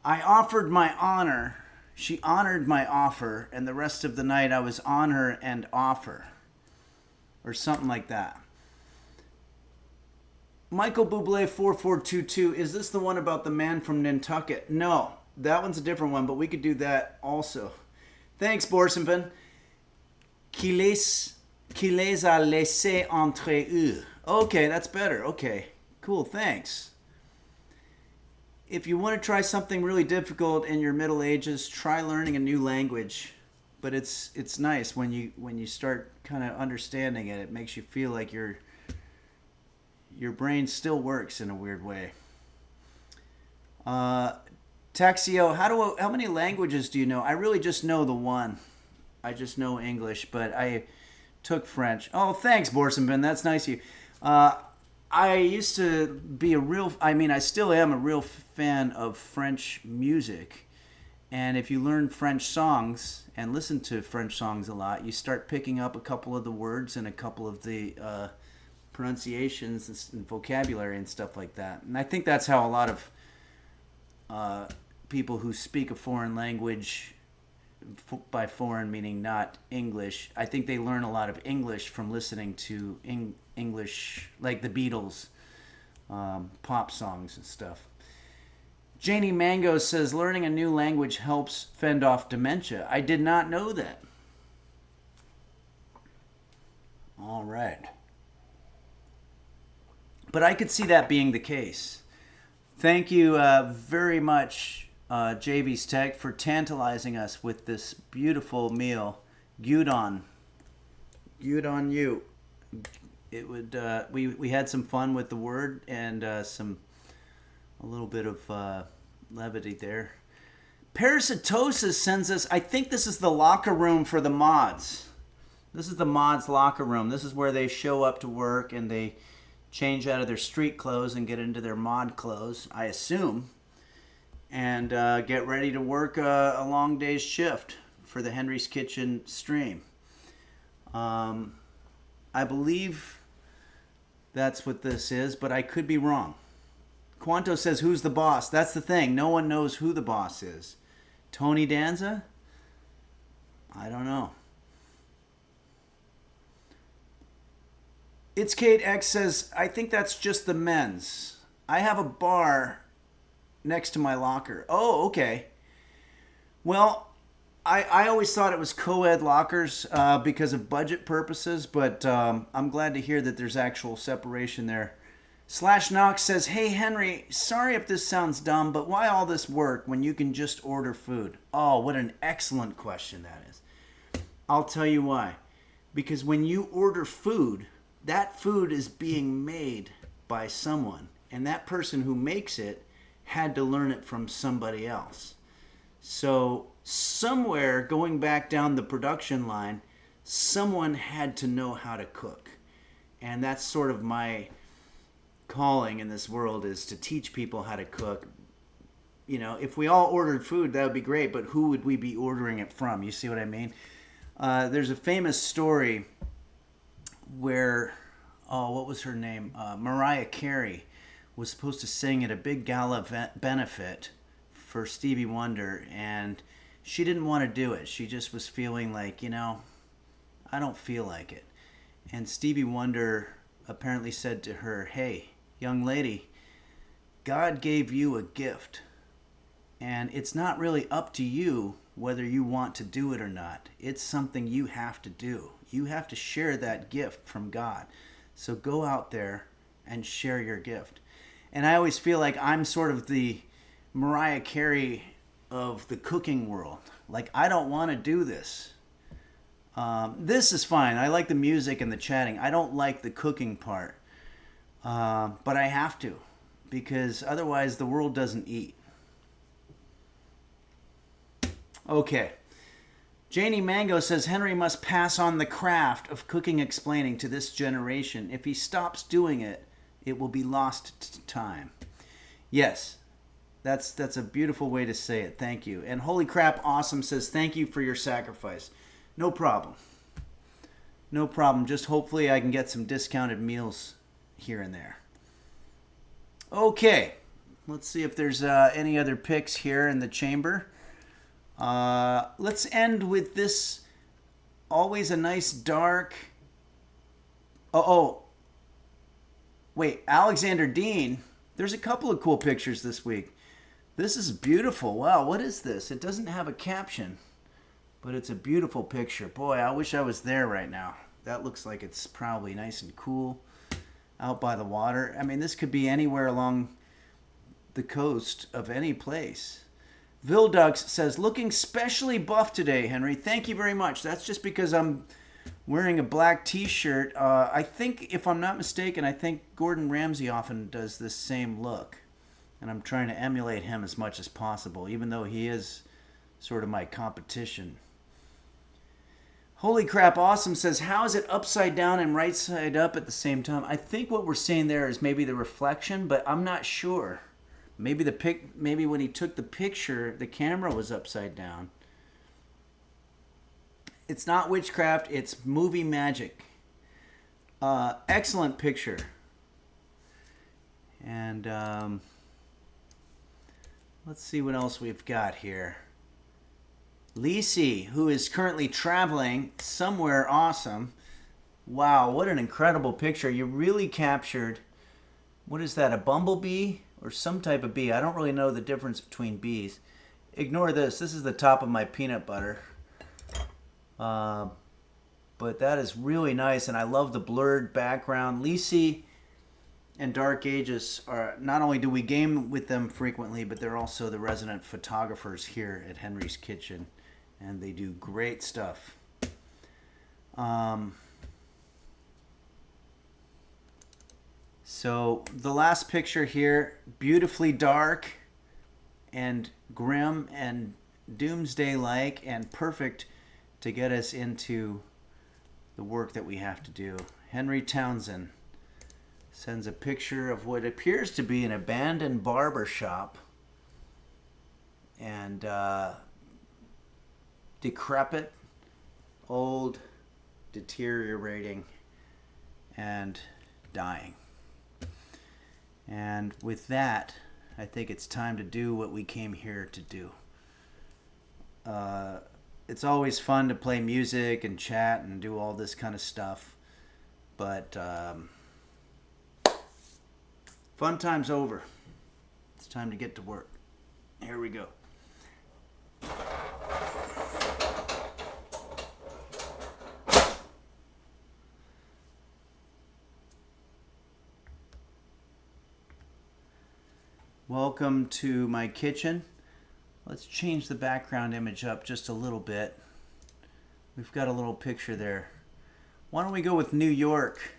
I offered my honor, she honored my offer, and the rest of the night I was on her and off her. Or something like that. Michael Bublé 4422, is this the one about the man from Nantucket? No, that one's a different one, but we could do that also. Thanks, Borsenven. Qui les a laissés entre eux. Okay, that's better. Okay, cool, thanks. If you want to try something really difficult in your middle ages, try learning a new language. But it's nice when you start kind of understanding it. It makes you feel like your brain still works in a weird way. Taxio, how many languages do you know? I really just know the one. I just know English, but I took French. Oh, thanks, Borsenben. That's nice of you. I used to be I still am a real fan of French music. And if you learn French songs and listen to French songs a lot, you start picking up a couple of the words and a couple of the pronunciations and vocabulary and stuff like that. And I think that's how a lot of people who speak a foreign language, by foreign meaning not English, I think they learn a lot of English from listening to English, like the Beatles, pop songs and stuff. Janie Mango says, learning a new language helps fend off dementia. I did not know that. All right. But I could see that being the case. Thank you very much, JV's Tech, for tantalizing us with this beautiful meal. Gyudon. Gyudon you. It would. We had some fun with the word and a little bit of levity there. Parasitosis sends us. I think this is the locker room for the mods. This is the mods' locker room. This is where they show up to work and they change out of their street clothes and get into their mod clothes, I assume, and get ready to work a long day's shift for the Henry's Kitchen stream. I believe that's what this is, but I could be wrong. Quanto says, who's the boss? That's the thing. No one knows who the boss is. Tony Danza? I don't know. It's Kate X says, I think that's just the men's. I have a bar next to my locker. Oh, okay. Well, I always thought it was co-ed lockers because of budget purposes, but I'm glad to hear that there's actual separation there. Slash Knox says, hey, Henry, sorry if this sounds dumb, but why all this work when you can just order food? Oh, what an excellent question that is. I'll tell you why. Because when you order food, that food is being made by someone, and that person who makes it had to learn it from somebody else. So somewhere going back down the production line, someone had to know how to cook. And that's sort of my calling in this world, is to teach people how to cook. You know, if we all ordered food, that would be great, but who would we be ordering it from? You see what I mean? There's a famous story where, what was her name? Mariah Carey was supposed to sing at a big gala benefit for Stevie Wonder, and she didn't want to do it. She just was feeling like, I don't feel like it. And Stevie Wonder apparently said to her, hey, young lady, God gave you a gift, and it's not really up to you whether you want to do it or not. It's something you have to do. You have to share that gift from God. So go out there and share your gift. And I always feel like I'm sort of the Mariah Carey of the cooking world. Like, I don't want to do this. This is fine. I like the music and the chatting. I don't like the cooking part. But I have to, because otherwise the world doesn't eat. Okay. Janie Mango says, Henry must pass on the craft of cooking explaining to this generation. If he stops doing it, it will be lost to time. Yes, that's a beautiful way to say it. Thank you. And Holy Crap Awesome says, thank you for your sacrifice. No problem. No problem. Just hopefully I can get some discounted meals here and there. Okay. Let's see if there's any other picks here in the chamber. Let's end with this. Always a nice dark. Wait, Alexander Dean. There's a couple of cool pictures this week. This is beautiful. Wow, what is this? It doesn't have a caption, but it's a beautiful picture. Boy, I wish I was there right now. That looks like it's probably nice and cool out by the water. I mean, this could be anywhere along the coast of any place. Vildux says, looking specially buff today, Henry. Thank you very much. That's just because I'm wearing a black t-shirt. I think, if I'm not mistaken, I think Gordon Ramsay often does this same look. And I'm trying to emulate him as much as possible, even though he is sort of my competition. Holy crap, awesome says, how is it upside down and right side up at the same time? I think what we're seeing there is maybe the reflection, but I'm not sure. Maybe maybe when he took the picture, the camera was upside down. It's not witchcraft, it's movie magic. Excellent picture. And let's see what else we've got here. Lisi, who is currently traveling somewhere awesome. Wow, what an incredible picture. You really captured, what is that, a bumblebee or some type of bee? I don't really know the difference between bees. Ignore this. This is the top of my peanut butter. But that is really nice, and I love the blurred background. Lisi and Dark Ages are, not only do we game with them frequently, but they're also the resident photographers here at Henry's Kitchen, and they do great stuff. So the last picture here, beautifully dark and grim and doomsday-like and perfect to get us into the work that we have to do. Henry Townsend sends a picture of what appears to be an abandoned barber shop and decrepit, old, deteriorating, and dying. And with that, I think it's time to do what we came here to do. It's always fun to play music and chat and do all this kind of stuff, but fun time's over. It's time to get to work. Here we go. Welcome to my kitchen. Let's change the background image up just a little bit. We've got a little picture there. Why don't we go with New York?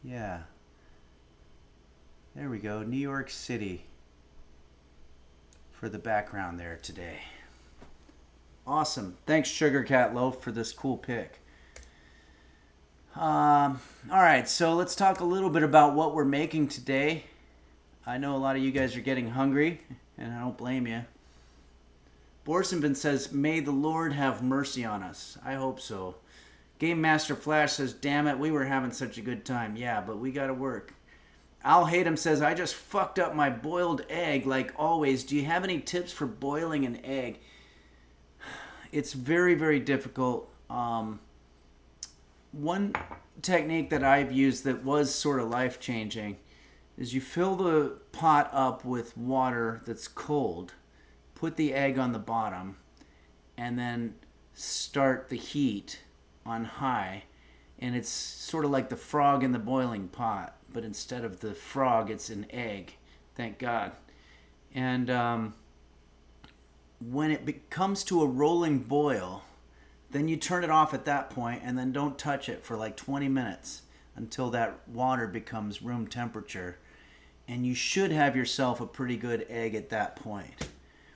Yeah. There we go. New York City for the background there today. Awesome. Thanks, Sugar Cat Loaf, for this cool pick. All right, so let's talk a little bit about what we're making today. I know a lot of you guys are getting hungry, and I don't blame you. Borsenvin says, may the Lord have mercy on us. I hope so. Game Master Flash says, damn it, we were having such a good time. Yeah, but we gotta work. Al Hatem says, I just fucked up my boiled egg like always. Do you have any tips for boiling an egg? It's very, very difficult. One technique that I've used that was sort of life-changing is you fill the pot up with water that's cold, put the egg on the bottom, and then start the heat on high. And it's sort of like the frog in the boiling pot, but instead of the frog, it's an egg. Thank God. And when it comes to a rolling boil, then you turn it off at that point and then don't touch it for like 20 minutes until that water becomes room temperature. And you should have yourself a pretty good egg at that point.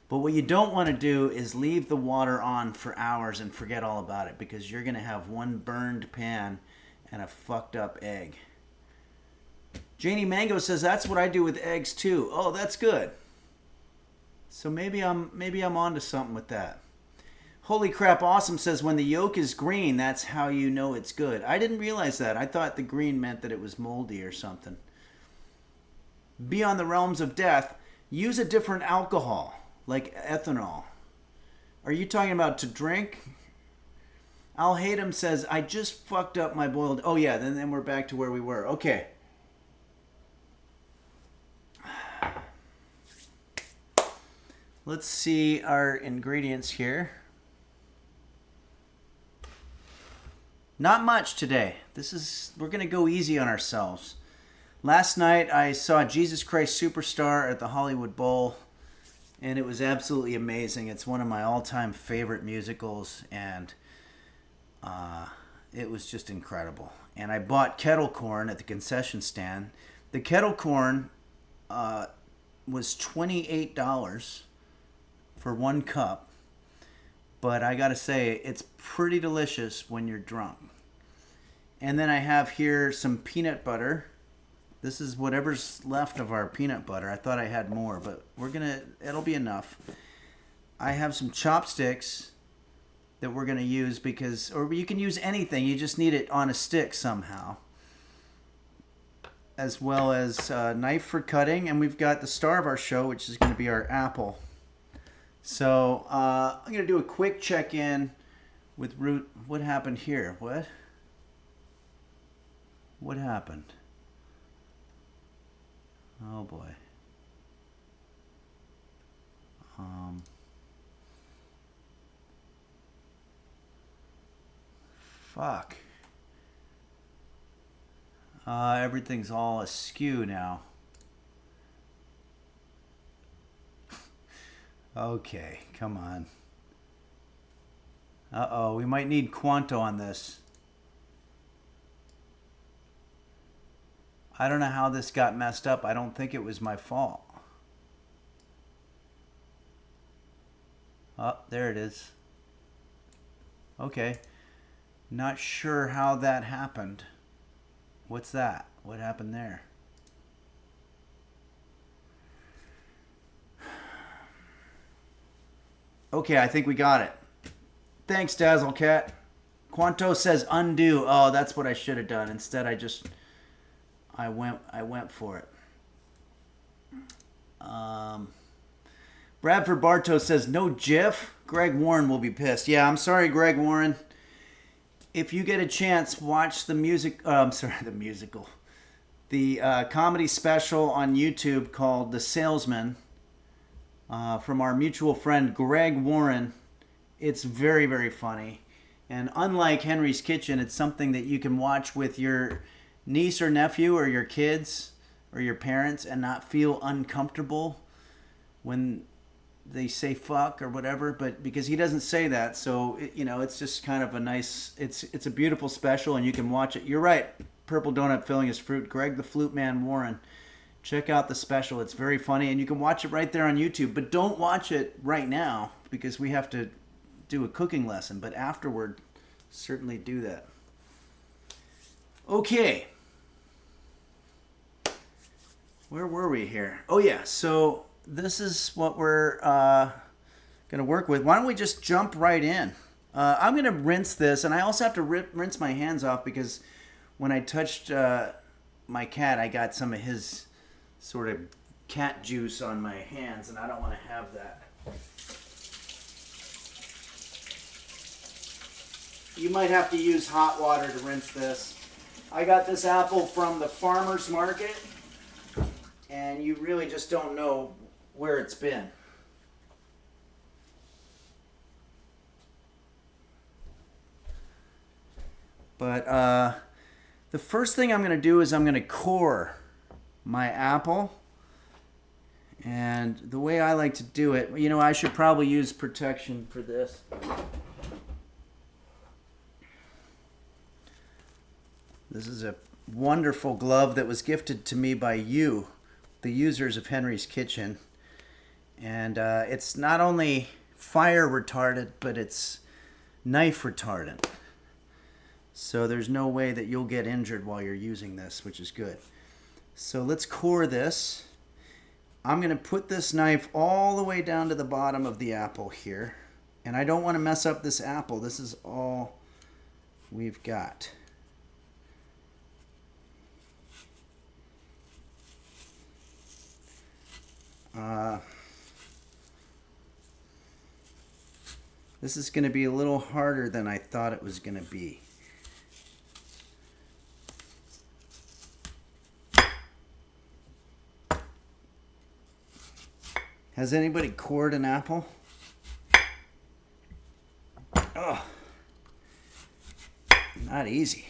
But what you don't want to do is leave the water on for hours and forget all about it, because you're going to have one burned pan and a fucked up egg. Janie Mango says, that's what I do with eggs too. Oh, that's good. So maybe I'm onto something with that. Holy Crap Awesome says, when the yolk is green, that's how you know it's good. I didn't realize that. I thought the green meant that it was moldy or something. Beyond the Realms of Death, Use a different alcohol, like ethanol. Are you talking about to drink? Al Haytham says, I just fucked up my boiled... Oh, yeah, then we're back to where we were. Okay. Let's see our ingredients here. Not much today. We're going to go easy on ourselves. Last night I saw Jesus Christ Superstar at the Hollywood Bowl, and it was absolutely amazing. It's one of my all-time favorite musicals, and it was just incredible. And I bought kettle corn at the concession stand. The kettle corn was $28 for 1 cup, but I gotta say, it's pretty delicious when you're drunk. And then I have here some peanut butter. This is whatever's left of our peanut butter. I thought I had more, but it'll be enough. I have some chopsticks that we're gonna use or you can use anything, you just need it on a stick somehow. As well as a knife for cutting, and we've got the star of our show, which is gonna be our apple. So I'm gonna do a quick check-in with Root. What happened here? What? What happened? Oh boy. Fuck. Everything's all askew now. Okay, come on. Uh-oh, we might need Quanto on this. I don't know how this got messed up. I don't think it was my fault. Oh, there it is. Okay. Not sure how that happened. What's that? What happened there? Okay, I think we got it. Thanks, Dazzlecat. Quanto says undo. Oh, that's what I should have done. Instead, I went for it. Bradford Bartow says no GIF. Greg Warren will be pissed. Yeah, I'm sorry, Greg Warren. If you get a chance, watch the musical. The comedy special on YouTube called The Salesman from our mutual friend Greg Warren. It's very, very funny. And unlike Henry's Kitchen, it's something that you can watch with your niece or nephew or your kids or your parents and not feel uncomfortable when they say fuck or whatever, but because he doesn't say that, so it's just kind of a nice, it's a beautiful special, and you can watch it. You're right, Purple Donut filling his fruit. Greg the Flute Man Warren, check out the special. It's very funny, and you can watch it right there on YouTube, but don't watch it right now because we have to do a cooking lesson, but afterward certainly do that. Okay, where were we here? Oh yeah, so this is what we're going to work with. Why don't we just jump right in? I'm going to rinse this, and I also have to rinse my hands off because when I touched my cat, I got some of his sort of cat juice on my hands, and I don't want to have that. You might have to use hot water to rinse this. I got this apple from the farmer's market, and you really just don't know where it's been. But the first thing I'm going to do is I'm going to core my apple. And the way I like to do it, I should probably use protection for this. This is a wonderful glove that was gifted to me by you, the users of Henry's Kitchen. And it's not only fire retardant, but it's knife retardant. So there's no way that you'll get injured while you're using this, which is good. So let's core this. I'm going to put this knife all the way down to the bottom of the apple here. And I don't want to mess up this apple. This is all we've got. This is going to be a little harder than I thought it was going to be. Has anybody cored an apple? Oh, not easy.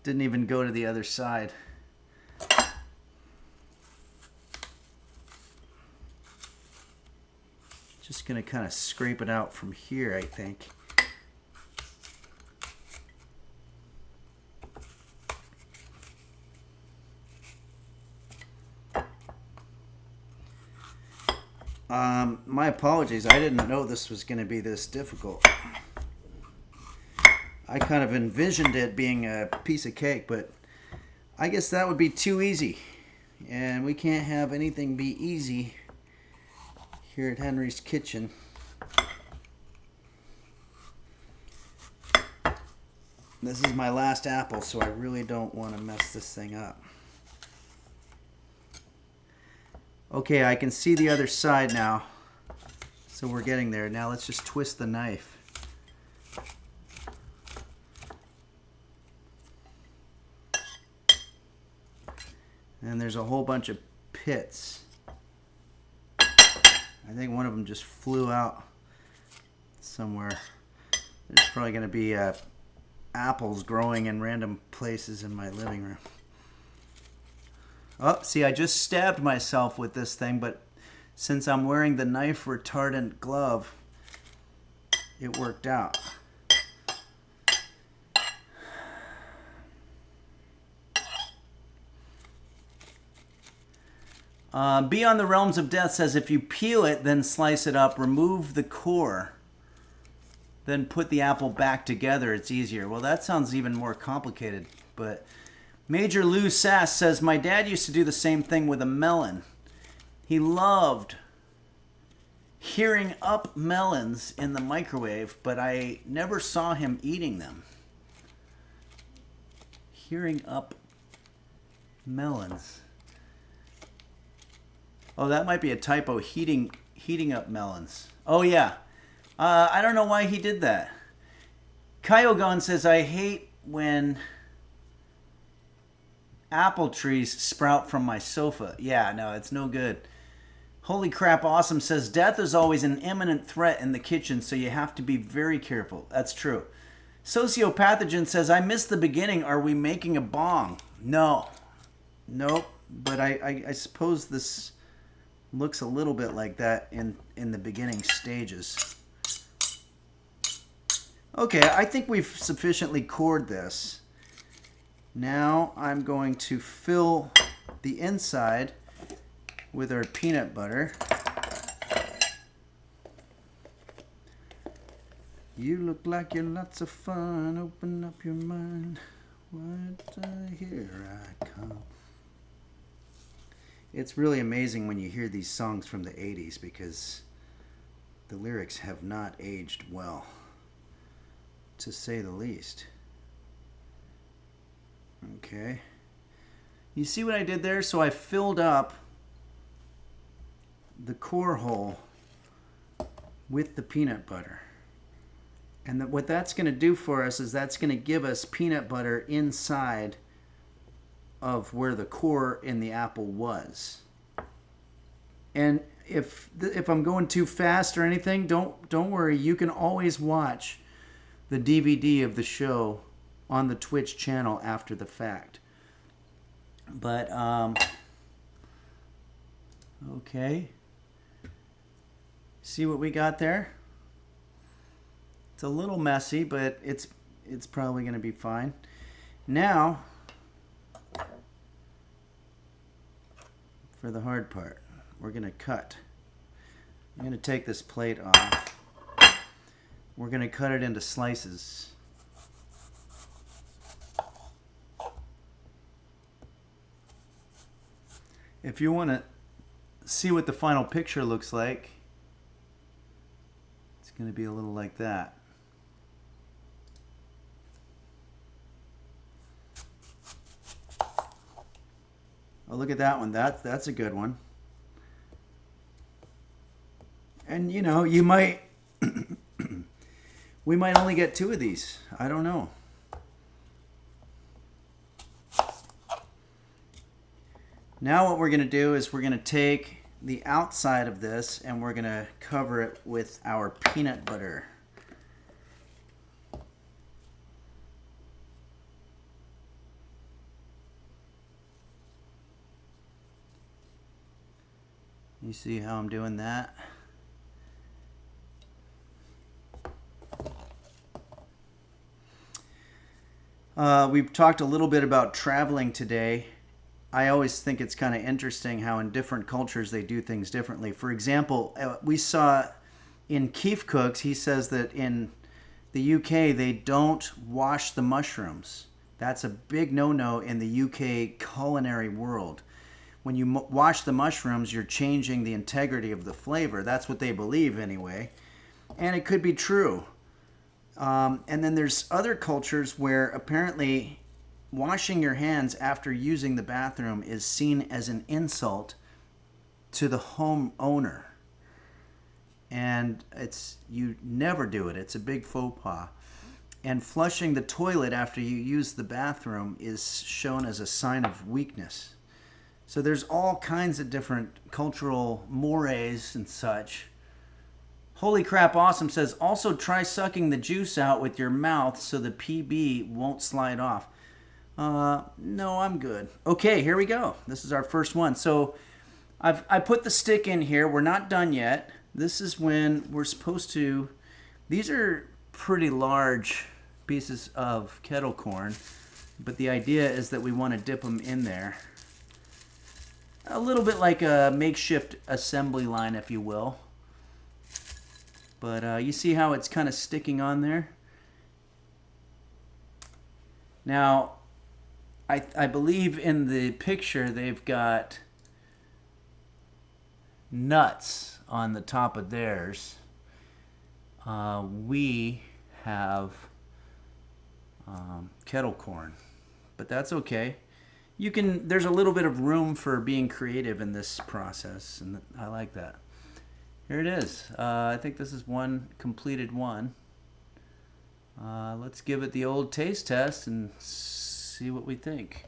Didn't even go to the other side. Just gonna kind of scrape it out from here, I think. My apologies. I didn't know this was going to be this difficult. I kind of envisioned it being a piece of cake, but I guess that would be too easy. And we can't have anything be easy here at Henry's Kitchen. This is my last apple, so I really don't want to mess this thing up. Okay, I can see the other side now. So we're getting there. Now let's just twist the knife. And there's a whole bunch of pits. I think one of them just flew out somewhere. There's probably going to be apples growing in random places in my living room. Oh, see, I just stabbed myself with this thing, but since I'm wearing the knife retardant glove, it worked out. Beyond the Realms of Death says if you peel it, then slice it up, remove the core, then put the apple back together, it's easier. Well, that sounds even more complicated, but Major Lou Sass says, my dad used to do the same thing with a melon. He loved hearing up melons in the microwave, but I never saw him eating them. Hearing up melons. Oh, that might be a typo. Heating up melons. Oh, yeah. I don't know why he did that. Kyogon says, I hate when apple trees sprout from my sofa. Yeah, no, it's no good. Holy Crap Awesome says, death is always an imminent threat in the kitchen, so you have to be very careful. That's true. Sociopathogen says, I missed the beginning. Are we making a bong? No. Nope. But I suppose this looks a little bit like that in the beginning stages. Okay, I think we've sufficiently cored this. Now I'm going to fill the inside with our peanut butter. You look like you're lots of fun. Open up your mind. Here I come. It's really amazing when you hear these songs from the 80s because the lyrics have not aged well, to say the least. Okay. You see what I did there? So I filled up the core hole with the peanut butter. And what that's going to do for us is that's going to give us peanut butter inside of where the core in the apple was. And if I'm going too fast or anything, don't worry. You can always watch the DVD of the show on the Twitch channel after the fact. But okay. See what we got there? It's a little messy, but it's probably going to be fine. Now, for the hard part, we're going to cut. I'm going to take this plate off. We're going to cut it into slices. If you want to see what the final picture looks like, it's going to be a little like that. Oh, look at that one. That's a good one. And you know, you might we might only get 2 of these. I don't know. Now what we're going to do is we're going to take the outside of this and we're going to cover it with our peanut butter. You see how I'm doing that? We've talked a little bit about traveling today. I always think it's kind of interesting how in different cultures they do things differently. For example, we saw in Keith Cooks, he says that in the UK they don't wash the mushrooms. That's a big no-no in the UK culinary world. When you wash the mushrooms, you're changing the integrity of the flavor. That's what they believe anyway. And it could be true. And then there's other cultures where apparently washing your hands after using the bathroom is seen as an insult to the homeowner. And you never do it. It's a big faux pas. And flushing the toilet after you use the bathroom is shown as a sign of weakness. So there's all kinds of different cultural mores and such. Holy Crap Awesome says, also try sucking the juice out with your mouth so the PB won't slide off. No, I'm good. Okay, here we go. This is our first one. So I put the stick in here. We're not done yet. This is when we're supposed to... These are pretty large pieces of kettle corn, but the idea is that we want to dip them in there. A little bit like a makeshift assembly line, if you will. But you see how it's kind of sticking on there? Now, I believe in the picture they've got nuts on the top of theirs. We have kettle corn, but that's okay. There's a little bit of room for being creative in this process, and I like that. Here it is. I think this is one completed one. Let's give it the old taste test and see what we think.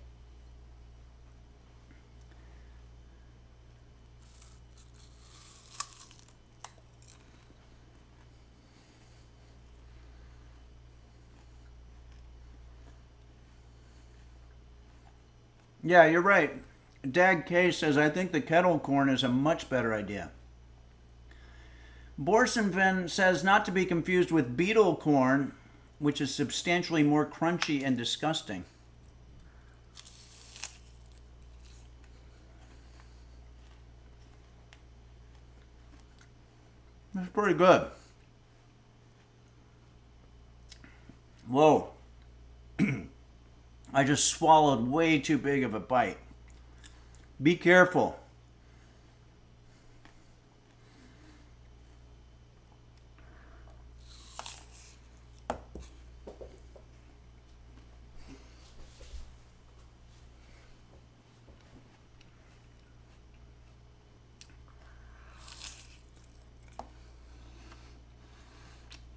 Yeah, you're right. Dag K says, I think the kettle corn is a much better idea. Borsenven says, not to be confused with beetle corn, which is substantially more crunchy and disgusting. That's pretty good. Whoa. I just swallowed way too big of a bite. Be careful.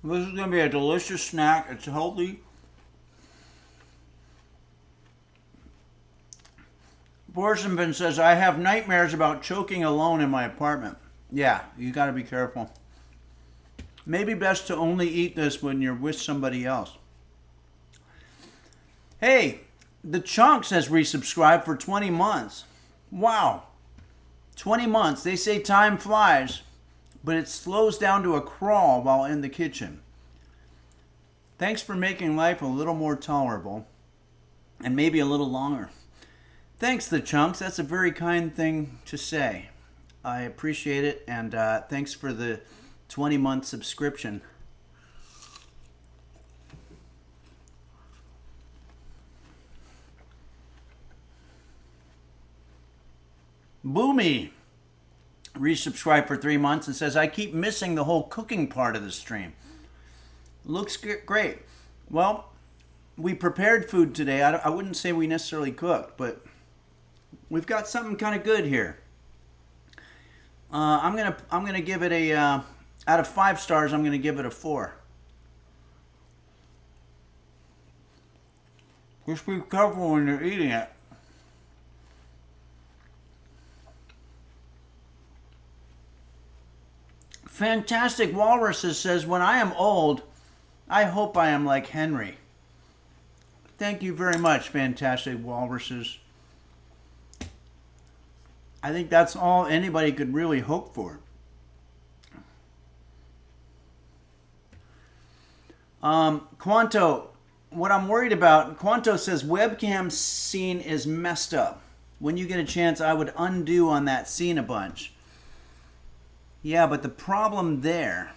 This is going to be a delicious snack. It's healthy. Borsenvin says, I have nightmares about choking alone in my apartment. Yeah, you got to be careful. Maybe best to only eat this when you're with somebody else. Hey, the Chunks has resubscribed for 20 months. Wow. 20 months. They say time flies, but it slows down to a crawl while in the kitchen. Thanks for making life a little more tolerable and maybe a little longer. Thanks, the Chunks. That's a very kind thing to say. I appreciate it, and thanks for the 20-month subscription. Boomy resubscribed for 3 months and says, I keep missing the whole cooking part of the stream. Looks great. Well, we prepared food today. I wouldn't say we necessarily cooked, but we've got something kind of good here. I'm gonna give it a out of 5 stars. I'm gonna give it a 4. Just be careful when you're eating it. Fantastic Walruses says, when I am old, I hope I am like Henry. Thank you very much, Fantastic Walruses. I think that's all anybody could really hope for. Quanto, what I'm worried about, Quanto says webcam scene is messed up. When you get a chance, I would undo on that scene a bunch. Yeah, but the problem there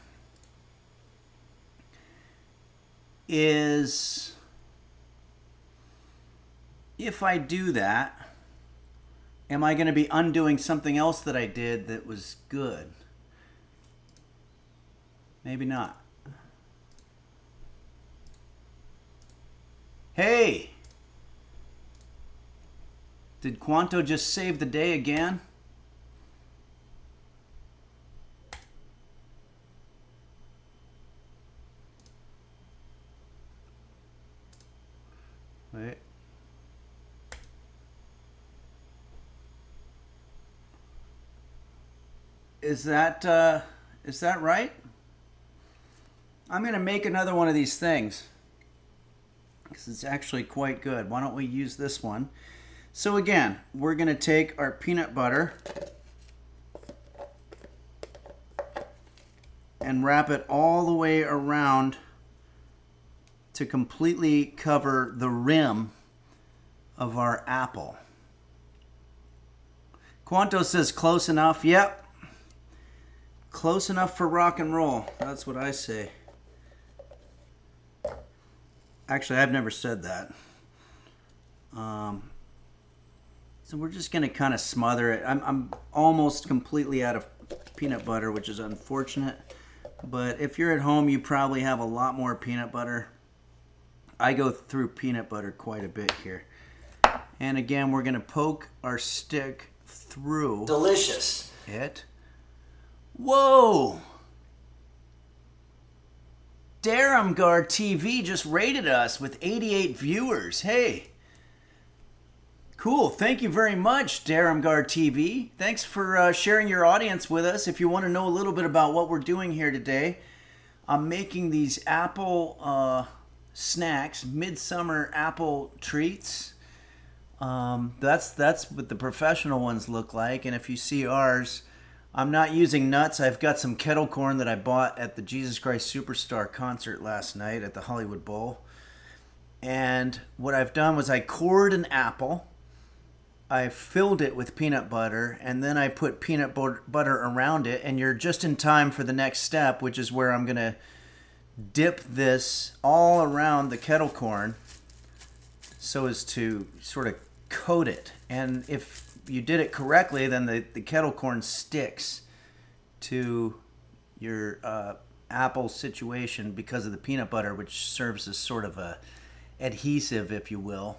is if I do that, am I going to be undoing something else that I did that was good? Maybe not. Hey! Did Quanto just save the day again? Wait. Is that right? I'm going to make another one of these things because it's actually quite good. Why don't we use this one? So again, we're going to take our peanut butter and wrap it all the way around to completely cover the rim of our apple. Quanto says close enough. Yep. Close enough for rock and roll. That's what I say. Actually, I've never said that. So we're just going to kind of smother it. I'm almost completely out of peanut butter, which is unfortunate. But if you're at home, you probably have a lot more peanut butter. I go through peanut butter quite a bit here. And again, we're going to poke our stick through. Delicious. It. Whoa! Daramgar TV just rated us with 88 viewers. Hey. Cool. Thank you very much, Daramgar TV. Thanks for sharing your audience with us. If you want to know a little bit about what we're doing here today, I'm making these apple snacks, midsummer apple treats. That's what the professional ones look like. And if you see ours, I'm not using nuts. I've got some kettle corn that I bought at the Jesus Christ Superstar concert last night at the Hollywood Bowl. And what I've done was I cored an apple. I filled it with peanut butter, and then I put peanut butter around it, and you're just in time for the next step, which is where I'm going to dip this all around the kettle corn so as to sort of coat it. And if you did it correctly, then the kettle corn sticks to your apple situation because of the peanut butter, which serves as sort of a adhesive, if you will.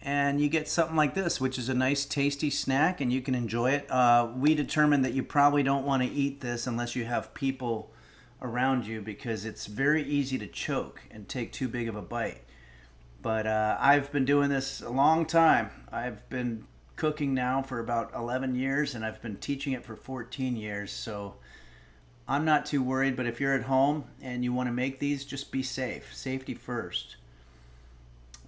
And you get something like this, which is a nice tasty snack, and you can enjoy it. We determined that you probably don't want to eat this unless you have people around you, because it's very easy to choke and take too big of a bite. But I've been doing this a long time. I've been cooking now for about 11 years, and I've been teaching it for 14 years, so I'm not too worried. But if you're at home and you want to make these, just be safe. Safety first.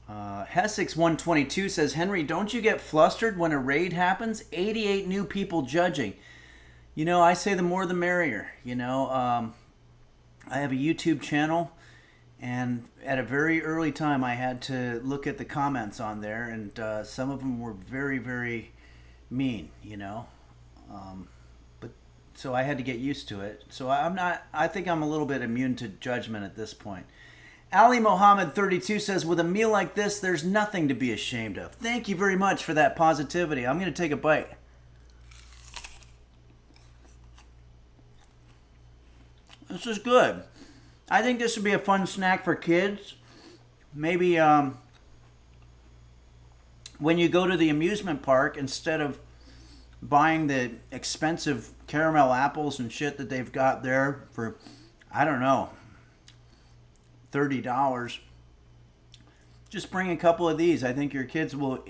Hessex 122 says, Henry, don't you get flustered when a raid happens? 88 new people judging. You know, I say the more the merrier. You know, I have a YouTube channel, and at a very early time I had to look at the comments on there, and some of them were very, very mean, you know. But so I had to get used to it. So I think I'm a little bit immune to judgment at this point. Ali Mohammed 32 says, with a meal like this, there's nothing to be ashamed of. Thank you very much for that positivity. I'm going to take a bite. This is good. I think this would be a fun snack for kids. Maybe when you go to the amusement park, instead of buying the expensive caramel apples and shit that they've got there for, I don't know, $30, just bring a couple of these. I think your kids will.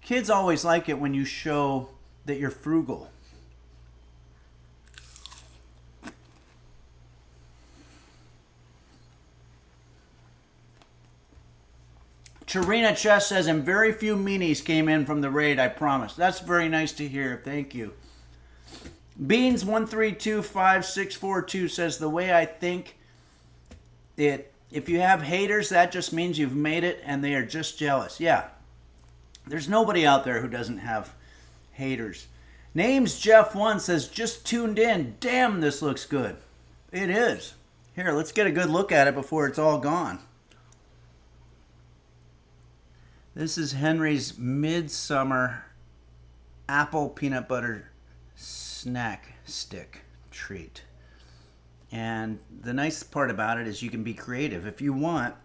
Kids always like it when you show that you're frugal. Tarina Chess says, and very few meanies came in from the raid, I promise. That's very nice to hear. Thank you. Beans132564 says, the way I think it, if you have haters, that just means you've made it and they are just jealous. Yeah. There's nobody out there who doesn't have haters. Names Jeff1 says, just tuned in. Damn, this looks good. It is. Here, let's get a good look at it before it's all gone. This is Henry's Midsommar apple peanut butter snack stick treat. And the nice part about it is you can be creative. If you want,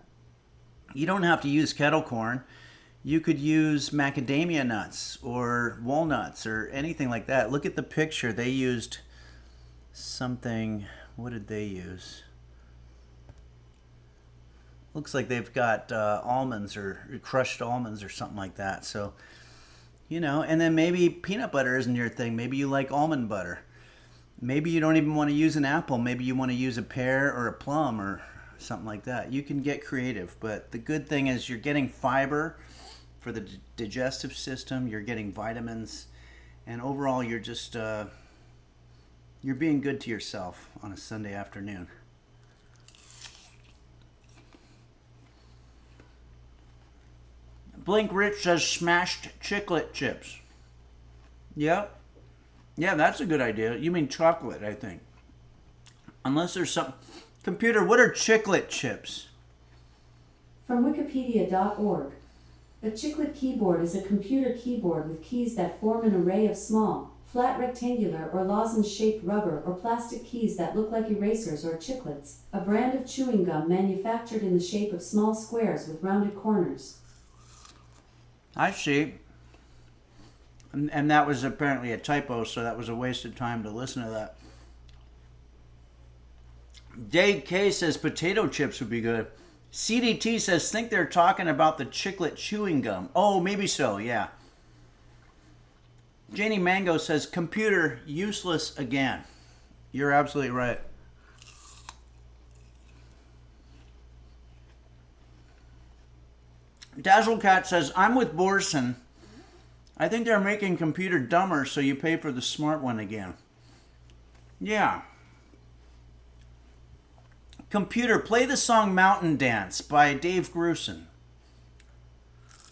you don't have to use kettle corn. You could use macadamia nuts or walnuts or anything like that. Look at the picture. They used something. What did they use? Looks like they've got almonds or crushed almonds or something like that. So, you know, and then maybe peanut butter isn't your thing. Maybe you like almond butter. Maybe you don't even want to use an apple. Maybe you want to use a pear or a plum or something like that. You can get creative. But the good thing is you're getting fiber for the digestive system. You're getting vitamins. And overall, you're just, you're being good to yourself on a Sunday afternoon. Blink Rich says smashed chiclet chips. Yep. Yeah, that's a good idea. You mean chocolate, I think. Unless there's some... Computer, what are chiclet chips? From wikipedia.org. A chiclet keyboard is a computer keyboard with keys that form an array of small, flat rectangular or lozenge-shaped rubber or plastic keys that look like erasers or chiclets, a brand of chewing gum manufactured in the shape of small squares with rounded corners. I see. And that was apparently a typo, so that was a waste of time to listen to that. Dave K says potato chips would be good. CDT says, think they're talking about the chiclet chewing gum. Oh, maybe so, yeah. Janie Mango says, computer useless again. You're absolutely right. Dazzlecat says, I'm with Borson. I think they're making computer dumber so you pay for the smart one again. Yeah. Computer, play the song Mountain Dance by Dave Grusin.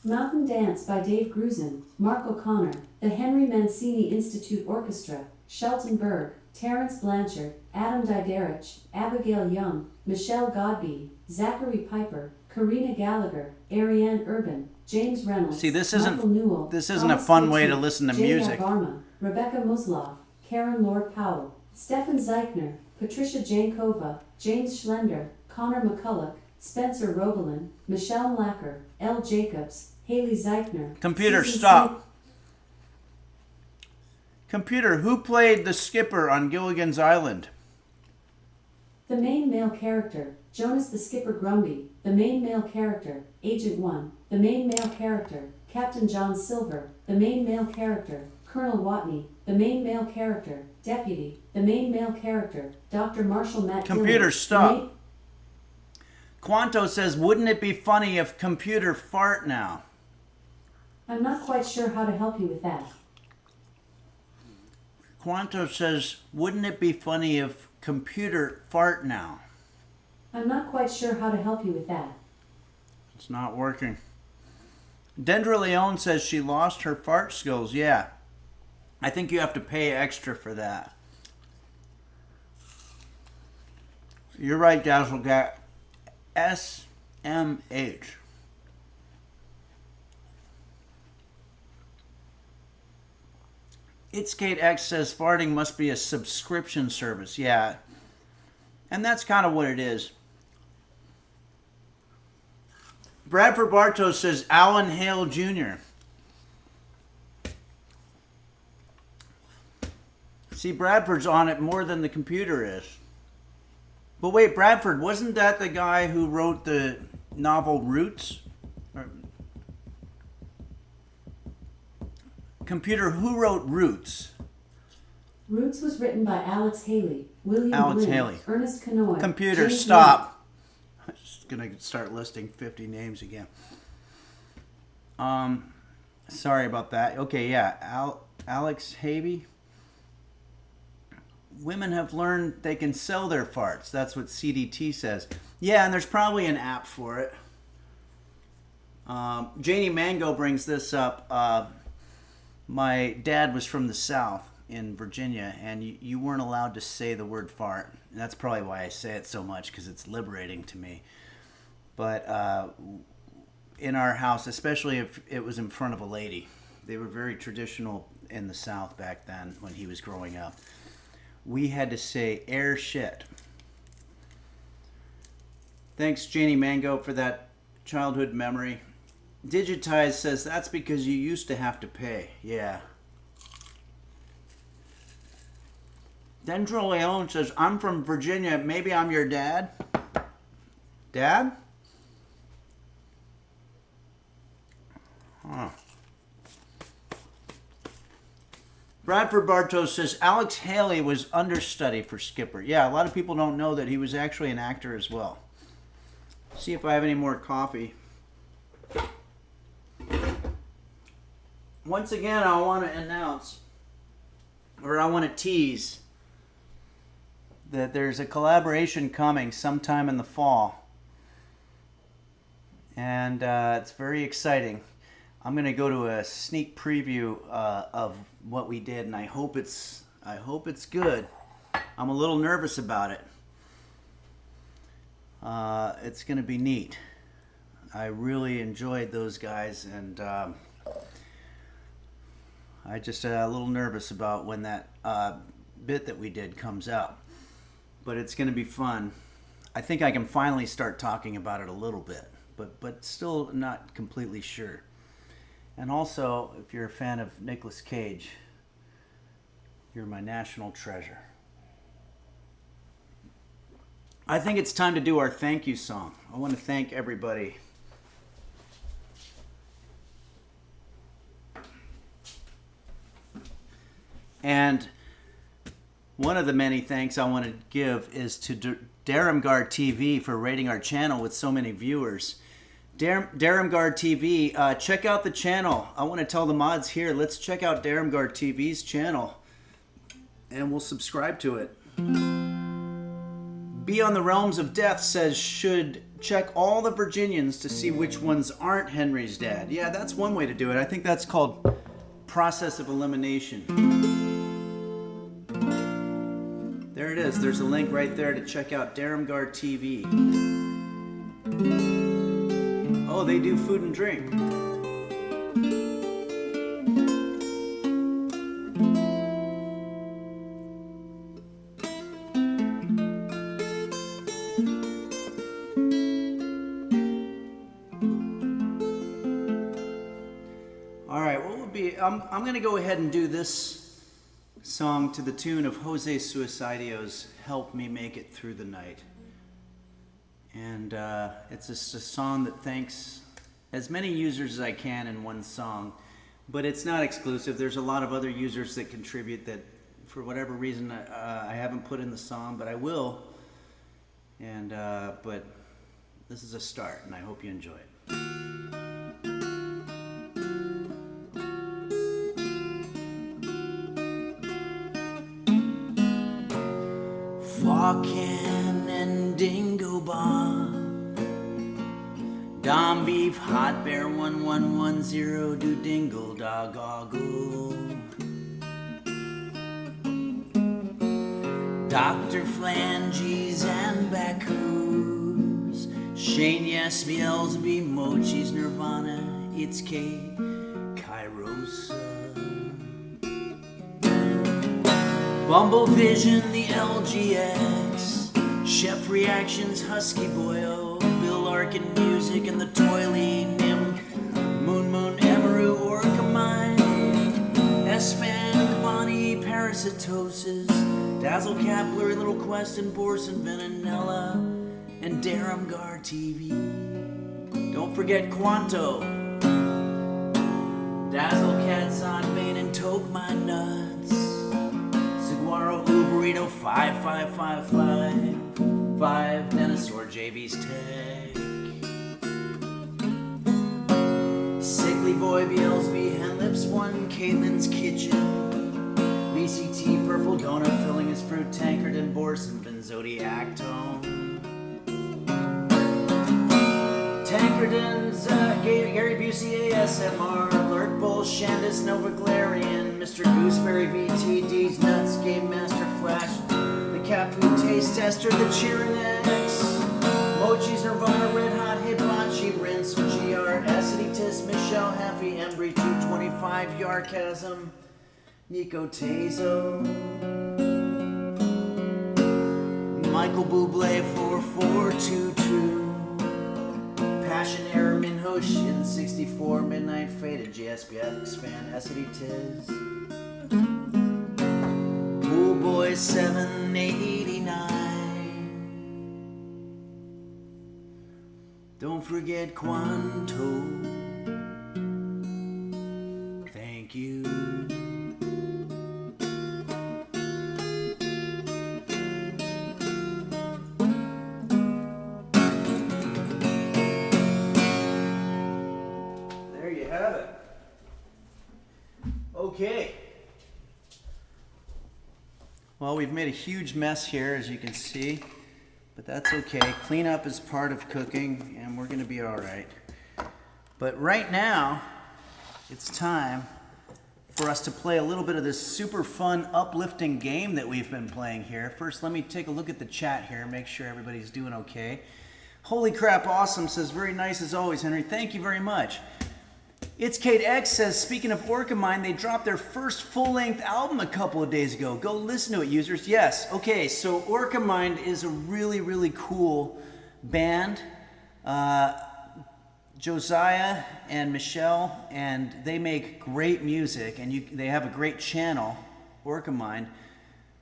Mountain Dance by Dave Grusin, Mark O'Connor, the Henry Mancini Institute Orchestra, Shelton Berg, Terence Blanchard, Adam Diderich, Abigail Young, Michelle Godbey, Zachary Piper, Karina Gallagher, Ariane Urban, James Reynolds, See, this Michael isn't Newell, a Thomas fun way Kitchen, to listen to J.R. music. Varma, Rebecca Muslov, Karen Lord Powell, Stefan Zeichner, Patricia Jankova, James Schlender, Connor McCulloch, Spencer Roebelin, Michelle Mlacker, L. Jacobs, Haley Zeichner. Computer, Susan stop. Smith. Computer, who played the skipper on Gilligan's Island? The main male character, Jonas the Skipper Grumby. The main male character, Agent 1. The main male character, Captain John Silver. The main male character, Colonel Watney. The main male character, Deputy. The main male character, Dr. Marshall Matt Computer, Dillon. stop. Quanto says, wouldn't it be funny if computer fart now? I'm not quite sure how to help you with that. Quanto says, wouldn't it be funny if computer fart now? I'm not quite sure how to help you with that. It's not working. Dendra Leone says she lost her fart skills. Yeah. I think you have to pay extra for that. You're right, Dazzlegat. SMH. It's Kate X says farting must be a subscription service. Yeah. And that's kind of what it is. Bradford Bartos says Alan Hale Jr. See, Bradford's on it more than the computer is. But wait, Bradford, wasn't that the guy who wrote the novel Roots? Computer, who wrote Roots? Roots was written by Alex Haley, William Alex Blinn, Haley. Ernest Kanoy. Computer, James stop. I'm just going to start listing 50 names again. Sorry about that. Okay, yeah. Alex Haley. Women have learned they can sell their farts. That's what CDT says. Yeah, and there's probably an app for it. Janie Mango brings this up. My dad was from the South in Virginia, and you weren't allowed to say the word fart. And that's probably why I say it so much, because it's liberating to me. But in our house, especially if it was in front of a lady, they were very traditional in the South back then when he was growing up. We had to say air shit. Thanks, Janie Mango, for that childhood memory. Digitize says that's because you used to have to pay. Yeah. Dendro Leon says, I'm from Virginia. Maybe I'm your dad. Dad? Huh. Bradford Bartos says, Alex Haley was understudy for Skipper. Yeah, a lot of people don't know that he was actually an actor as well. See if I have any more coffee. Once again, I want to announce, or I want to tease, that there's a collaboration coming sometime in the fall. And it's very exciting. I'm going to go to a sneak preview of what we did, and I hope it's good. I'm a little nervous about it. It's going to be neat. I really enjoyed those guys, and I just a little nervous about when that bit that we did comes out. But it's going to be fun. I think I can finally start talking about it a little bit, but still not completely sure. And also, if you're a fan of Nicolas Cage, you're my national treasure. I think it's time to do our thank you song. I want to thank everybody. And one of the many thanks I want to give is to Daramgar TV for rating our channel with so many viewers. Daramgar TV, check out the channel. I want to tell the mods here, let's check out Daramgar TV's channel, and we'll subscribe to it. Beyond the Realms of Death says, should check all the Virginians to see which ones aren't Henry's dad. Yeah, that's one way to do it. I think that's called process of elimination. There it is. There's a link right there to check out Daramgar TV. Oh, they do food and drink. All right, what would be... I'm going to go ahead and do this song to the tune of Jose Suicidio's Help Me Make It Through the Night. And it's just a song that thanks as many users as I can in one song, but it's not exclusive. There's a lot of other users that contribute that for whatever reason I haven't put in the song, but I will. And but this is a start, and I hope you enjoy it. Walking and Dingo Bob, Dom Beef, Hot Bear 1110, do Dingle Dog Oggle. Dr. Flanges and Bacchus, Shane Yes, Beelzebub, Mochi's Nirvana, it's Kate Kairosa. Bumble Vision, the LGX, Chef Reactions, Husky Boyo, Bill Larkin Music, and the Toily Nim, Moon Everoo, Orca Mind, S-Band, Bonnie, Parasitosis, Cat, Blurry Little Quest, and Borson, Venanella, and Daramgar TV. Don't forget Quanto, Dazzle Cat, Zonbane, and Toke My Nuts. Saguaro, Uberito, 5555, Dinosaur, JV's Tech. Sickly Boy, BLSB, Henlips 1, Caitlin's Kitchen. VCT, Purple Donut, filling his fruit tankard, and Borson, Zodiac Tone. Tankardens, Gary Busey, ASMR, Alert Bull, Shandis, Nova Glarian, Mr. Gooseberry, VTD's Nuts, Game Master Flash, the Cat Food Taste Tester, the Cheerinex, Mochi's Nirvana, Red Hot, Hibachi, Rinse, GR, Aciditis, Michelle, Happy, Embry, 225, Yarchasm, Nico Tazo, Michael Bublé, 4422, Passion Error, Minhosh, in 64, Midnight Faded, GSBX fan, Essity Tiz, Pool Boy 789. Don't forget Quanto. Thank you. There you have it. Okay. Well, we've made a huge mess here, as you can see, but that's okay. Cleanup is part of cooking, and we're going to be all right. But right now, it's time for us to play a little bit of this super fun, uplifting game that we've been playing here. First, let me take a look at the chat here, make sure everybody's doing okay. Holy crap, awesome, says, very nice as always, Henry. Thank you very much. It's Kate X says, speaking of Orca Mind, they dropped their first full-length album a couple of days ago. Go listen to it, users. Yes. Okay, so Orca Mind is a really, really cool band. Josiah and Michelle, and they make great music, and they have a great channel, Orca Mind,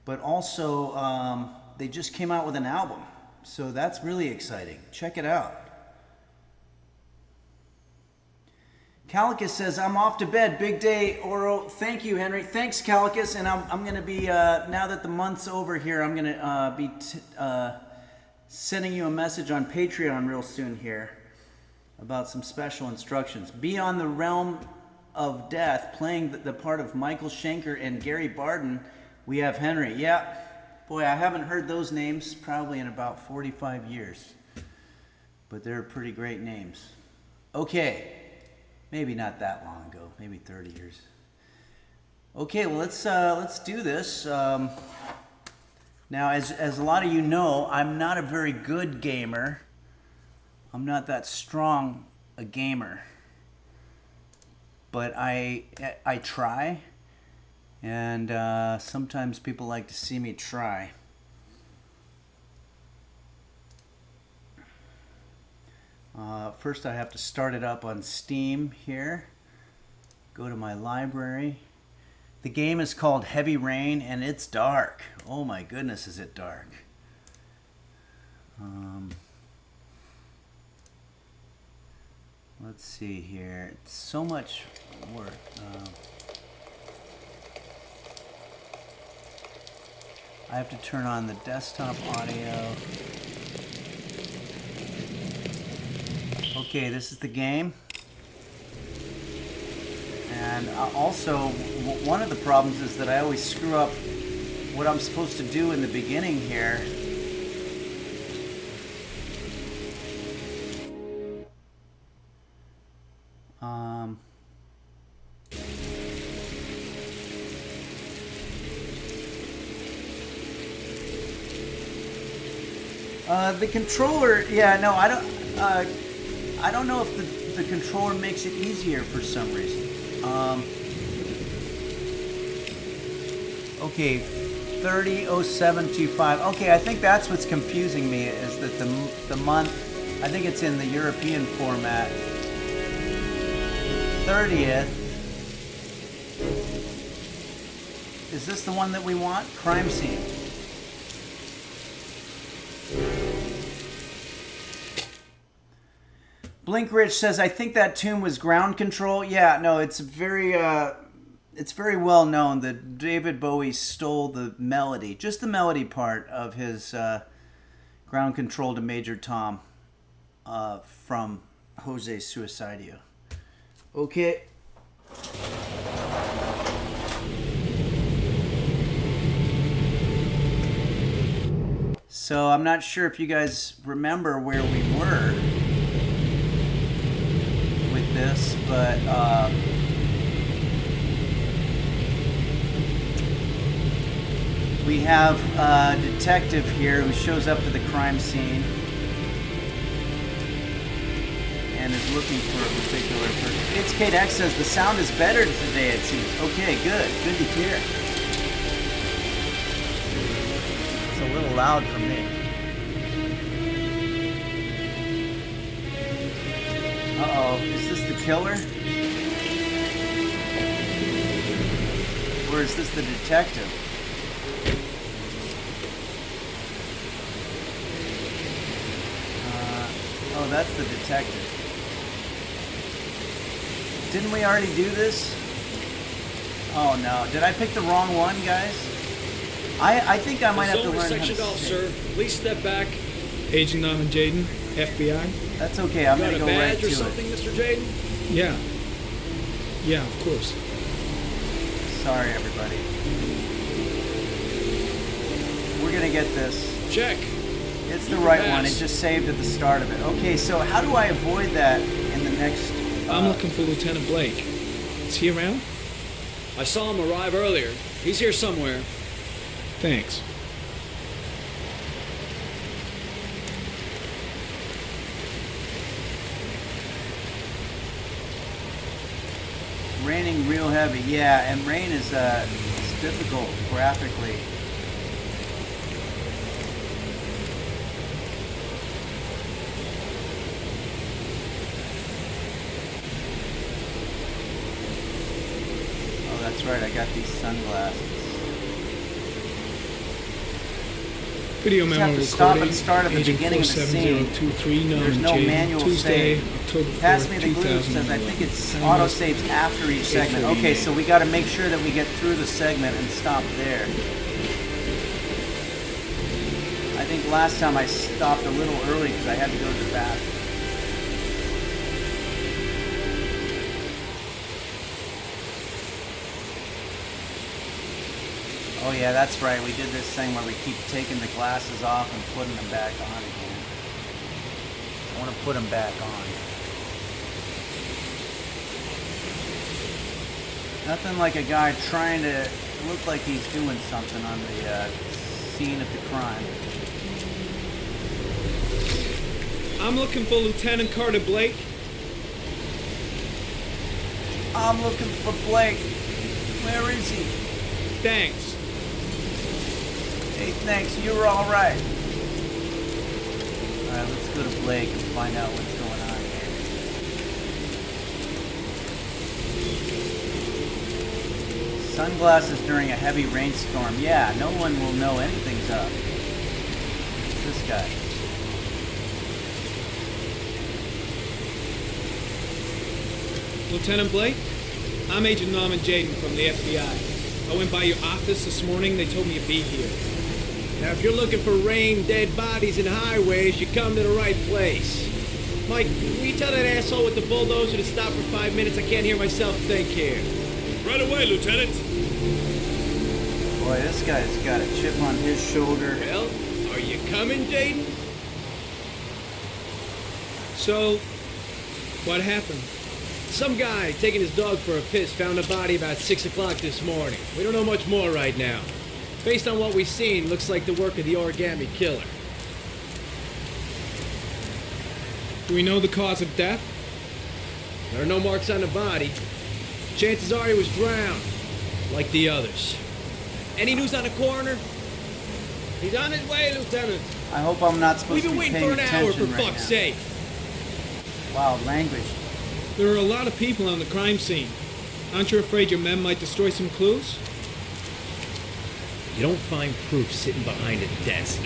but also they just came out with an album. So that's really exciting. Check it out. Calicus says, I'm off to bed. Big day, Oro. Thank you, Henry. Thanks, Calicus. And I'm going to be, now that the month's over here, I'm going to be sending you a message on Patreon real soon here about some special instructions. Beyond the Realm of Death, playing the part of Michael Schenker and Gary Barden, we have Henry. Yeah, boy, I haven't heard those names probably in about 45 years. But they're pretty great names. Okay. Maybe not that long ago, maybe 30 years. Okay, well, let's do this. Now, as a lot of you know, I'm not a very good gamer. I'm not that strong a gamer. But I try, and sometimes people like to see me try. First I have to start it up on Steam here. Go to my library. The game is called Heavy Rain, and it's dark. Oh my goodness, is it dark. Let's see here. It's so much work. I have to turn on the desktop audio. Okay, this is the game. And also, one of the problems is that I always screw up what I'm supposed to do in the beginning here. The controller, yeah, no, I don't know if the controller makes it easier for some reason. Okay, 300725. Okay, I think that's what's confusing me, is that the month, I think it's in the European format. 30th. Is this the one that we want? Crime Scene. Blink Rich says, I think that tune was Ground Control. Yeah, no, it's very well known that David Bowie stole the melody, just the melody part of his Ground Control to Major Tom from Jose Suicidio. Okay. So I'm not sure if you guys remember where we were with this, but we have a detective here who shows up to the crime scene and is looking for a particular person. It's Kate X says the sound is better today, it seems. Okay, good. Good to hear. It's a little loud for me. Uh-oh, is this the killer? Or is this the detective? Oh, that's the detective. Didn't we already do this? Oh no, did I pick the wrong one, guys? I think I might have to learn how to sectioned off, sing. sir. Please step back. Agent Norman Jaden, FBI. That's okay, I'm gonna go right to or something, it. Mr. Jaden? Yeah. Yeah, of course. Sorry, everybody. We're gonna get this. Check. It's the right one. It just saved at the start of it. Okay, so how do I avoid that in the next... I'm looking for Lieutenant Blake. Is he around? I saw him arrive earlier. He's here somewhere. Thanks. Raining real heavy. Yeah, and rain is it's difficult graphically. Oh, that's right. I got these sunglasses. Video Just memo have to recording. stop and start at the Agent beginning of the scene. 47023 There's no Jaden, manual Tuesday, save. October 4th, Pass me the glue. Says I think it's auto saves after each segment. Okay, so we got to make sure that we get through the segment and stop there. I think last time I stopped a little early because I had to go to the bathroom. Oh yeah, that's right. We did this thing where we keep taking the glasses off and putting them back on again. I want to put them back on. Nothing like a guy trying to look like he's doing something on the scene of the crime. I'm looking for Lieutenant Carter Blake. I'm looking for Blake. Where is he? Thanks. Hey, thanks. You're all right. All right, let's go to Blake and find out what's going on here. Sunglasses during a heavy rainstorm. Yeah, no one will know anything's up. It's this guy. Lieutenant Blake? I'm Agent Norman Jaden from the FBI. I went by your office this morning. They told me you'd be here. Now, if you're looking for rain, dead bodies, and highways, you come to the right place. Mike, will you tell that asshole with the bulldozer to stop for 5 minutes? I can't hear myself think here. Right away, Lieutenant. Boy, this guy's got a chip on his shoulder. Well, are you coming, Jaden? So, what happened? Some guy taking his dog for a piss found a body about 6 o'clock this morning. We don't know much more right now. Based on what we've seen, looks like the work of the origami killer. Do we know the cause of death? There are no marks on the body. Chances are he was drowned, like the others. Any news on the coroner? He's on his way, Lieutenant. I hope I'm not supposed We've to been be waiting paying for an hour, attention for right fuck's now. sake. Wow, language. There are a lot of people on the crime scene. Aren't you afraid your men might destroy some clues? You don't find proof sitting behind a desk.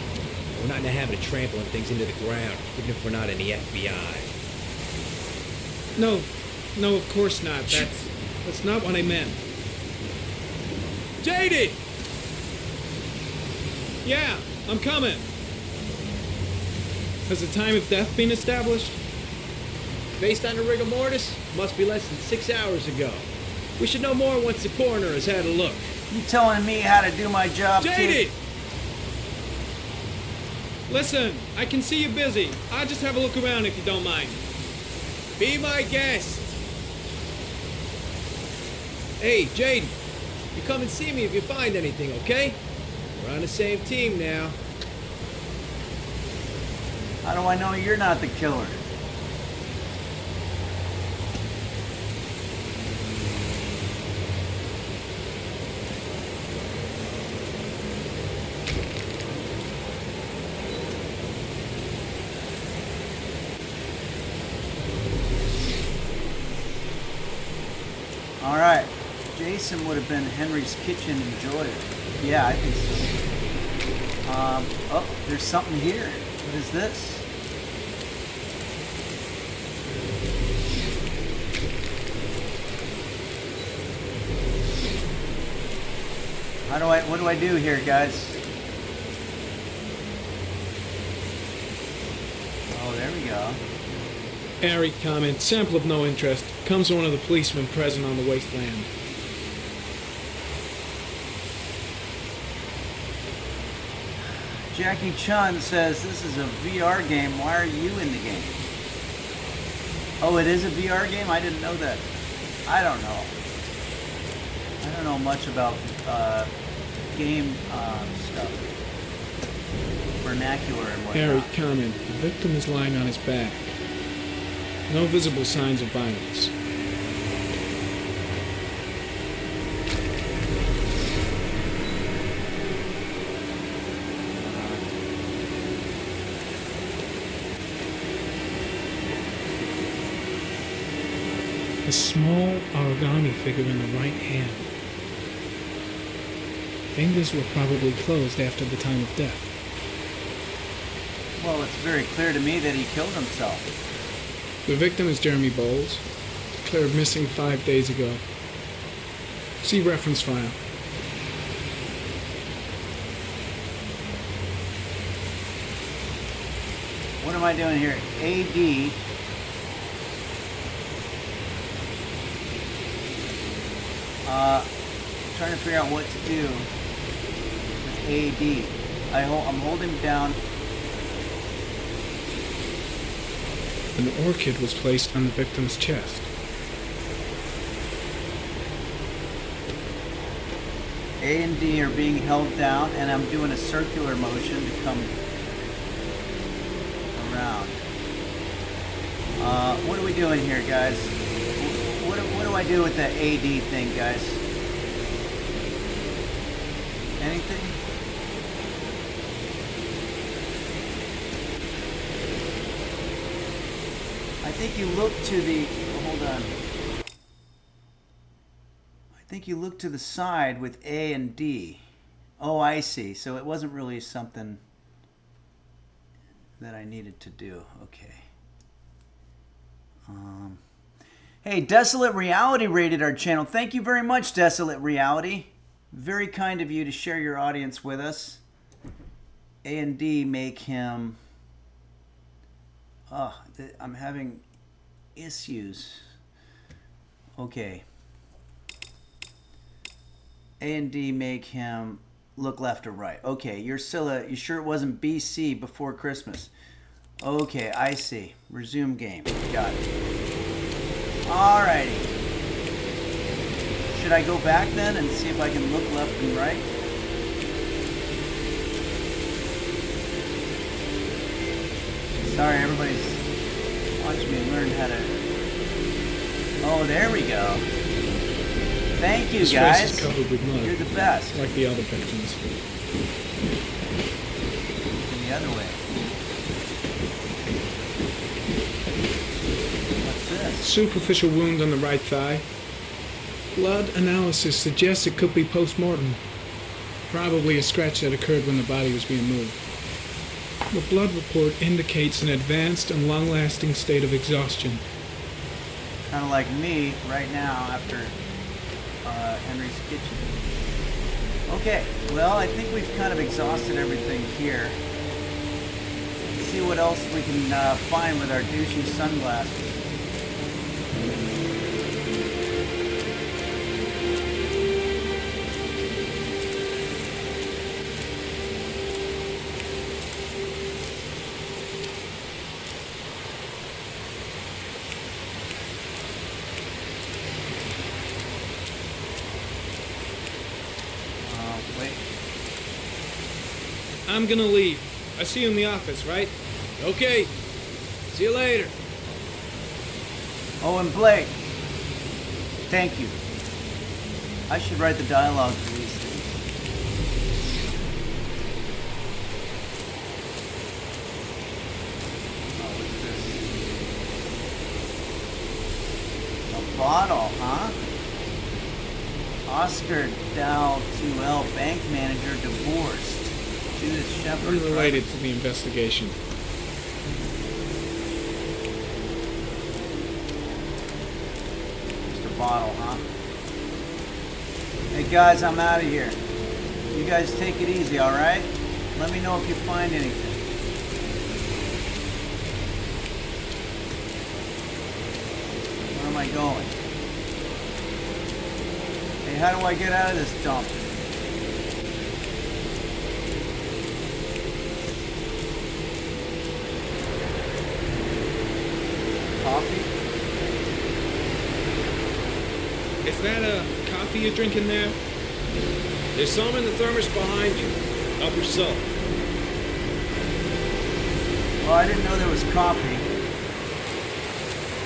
We're not in the habit of trampling things into the ground, even if we're not in the FBI. No, of course not. That's not what I meant. JD! Yeah, I'm coming. Has the time of death been established? Based on the rigor mortis, must be less than 6 hours ago. We should know more once the coroner has had a look. You telling me how to do my job, JD! kid? Listen, I can see you're busy. I'll just have a look around if you don't mind. Be my guest. Hey, Jaden, you come and see me if you find anything, okay? We're on the same team now. How do I know you're not the killer? All right. Jason would have been Henry's kitchen enjoyer. Yeah, I think so. Oh, there's something here. What is this? What do I do here, guys? Oh, there we go. Airy comment, sample of no interest. Comes from one of the policemen present on the wasteland. Jackie Chun says, this is a VR game. Why are you in the game? Oh, it is a VR game? I didn't know that. I don't know. I don't know much about game stuff. Vernacular and whatnot. Airy comment, the victim is lying on his back. No visible signs of violence. A small origami figure in the right hand. Fingers were probably closed after the time of death. Well, it's very clear to me that he killed himself. The victim is Jeremy Bowles, declared missing 5 days ago. See reference file. What am I doing here? AD. Trying to figure out what to do with AD. I'm holding down. An orchid was placed on the victim's chest. A and D are being held down, and I'm doing a circular motion to come around. What are we doing here, guys? What do I do with the AD thing, guys? Anything? I think you look to the... hold on. I think you look to the side with A and D. Oh, I see. So it wasn't really something that I needed to do. Okay. Hey, Desolate Reality rated our channel. Thank you very much, Desolate Reality. Very kind of you to share your audience with us. A and D make him... Oh, I'm having issues. Okay. A and D make him look left or right. Okay, you're still you sure it wasn't BC before Christmas? Okay, I see. Resume game. Got it. Alrighty. Should I go back then and see if I can look left and right? Sorry, everybody's watching me learn how to... Oh, there we go. Thank you, His guys. face is covered with mud. You're the best. Like the other victims. And the other way. What's this? Superficial wound on the right thigh. Blood analysis suggests it could be post-mortem. Probably a scratch that occurred when the body was being moved. The blood report indicates an advanced and long-lasting state of exhaustion. Kind of like me right now after Henry's kitchen. Okay, well, I think we've kind of exhausted everything here. Let's see what else we can find with our douchey sunglasses. I'm gonna leave. I see you in the office, right? Okay. See you later. Oh, and Blake, thank you. I should write the dialogue for these things. Oh, what's this? A bottle, huh? Oscar Dow 2L, bank manager, divorced. Judith Shepard. Unrelated to the investigation. Just a bottle, huh? Hey guys, I'm out of here. You guys take it easy, alright? Let me know if you find anything. Where am I going? Hey, how do I get out of this dump? Coffee? Is that a coffee you're drinking there? There's some in the thermos behind you. Help yourself. Well, I didn't know there was coffee.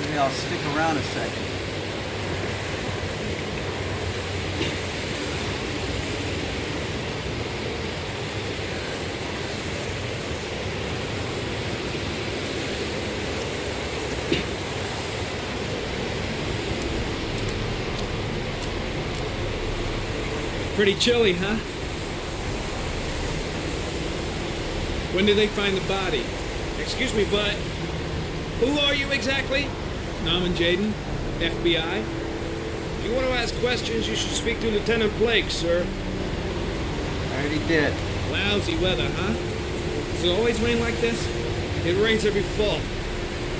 Maybe I'll stick around a second. Pretty chilly, huh? When did they find the body? Excuse me, but who are you exactly? Norman Jaden, FBI. If you want to ask questions, you should speak to Lieutenant Blake, sir. I already did. Lousy weather, huh? Does it always rain like this? It rains every fall.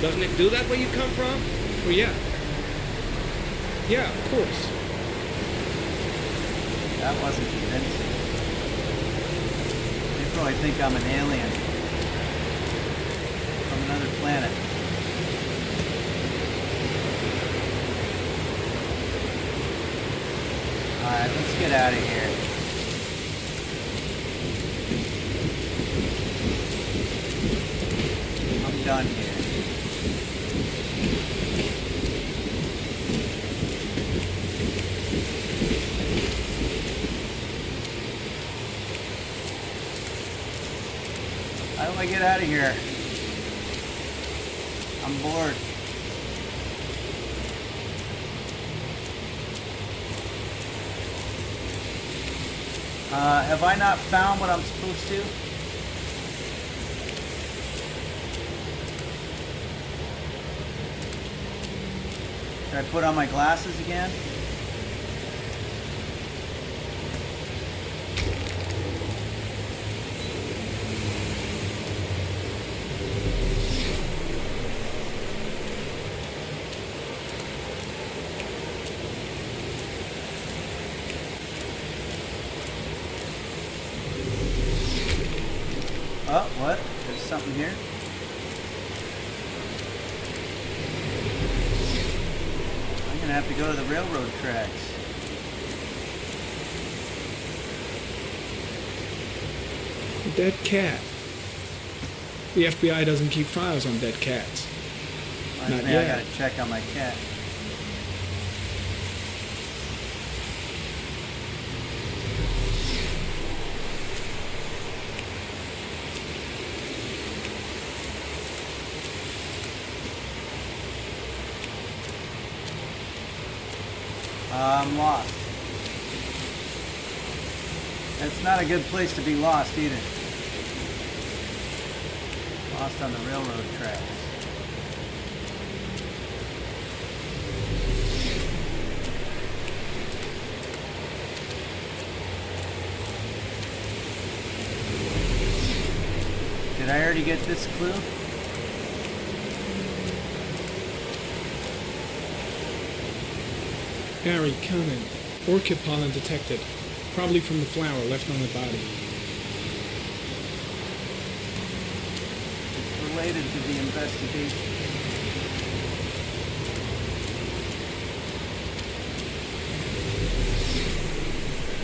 Doesn't it do that where you come from? Oh, yeah. Yeah, of course. That wasn't convincing. They probably think I'm an alien from another planet. Alright, let's get out of here. I'm done here. How do I get out of here? I'm bored. Have I not found what I'm supposed to? Should I put on my glasses again? Oh, what? There's something here. I'm gonna have to go to the railroad tracks. A dead cat. The FBI doesn't keep files on dead cats. Reminds Not me, yet. I gotta check on my cat. I'm lost. It's not a good place to be lost either. Lost on the railroad tracks. Did I already get this clue? Barry, comment. Orchid pollen detected. Probably from the flower left on the body. It's related to the investigation.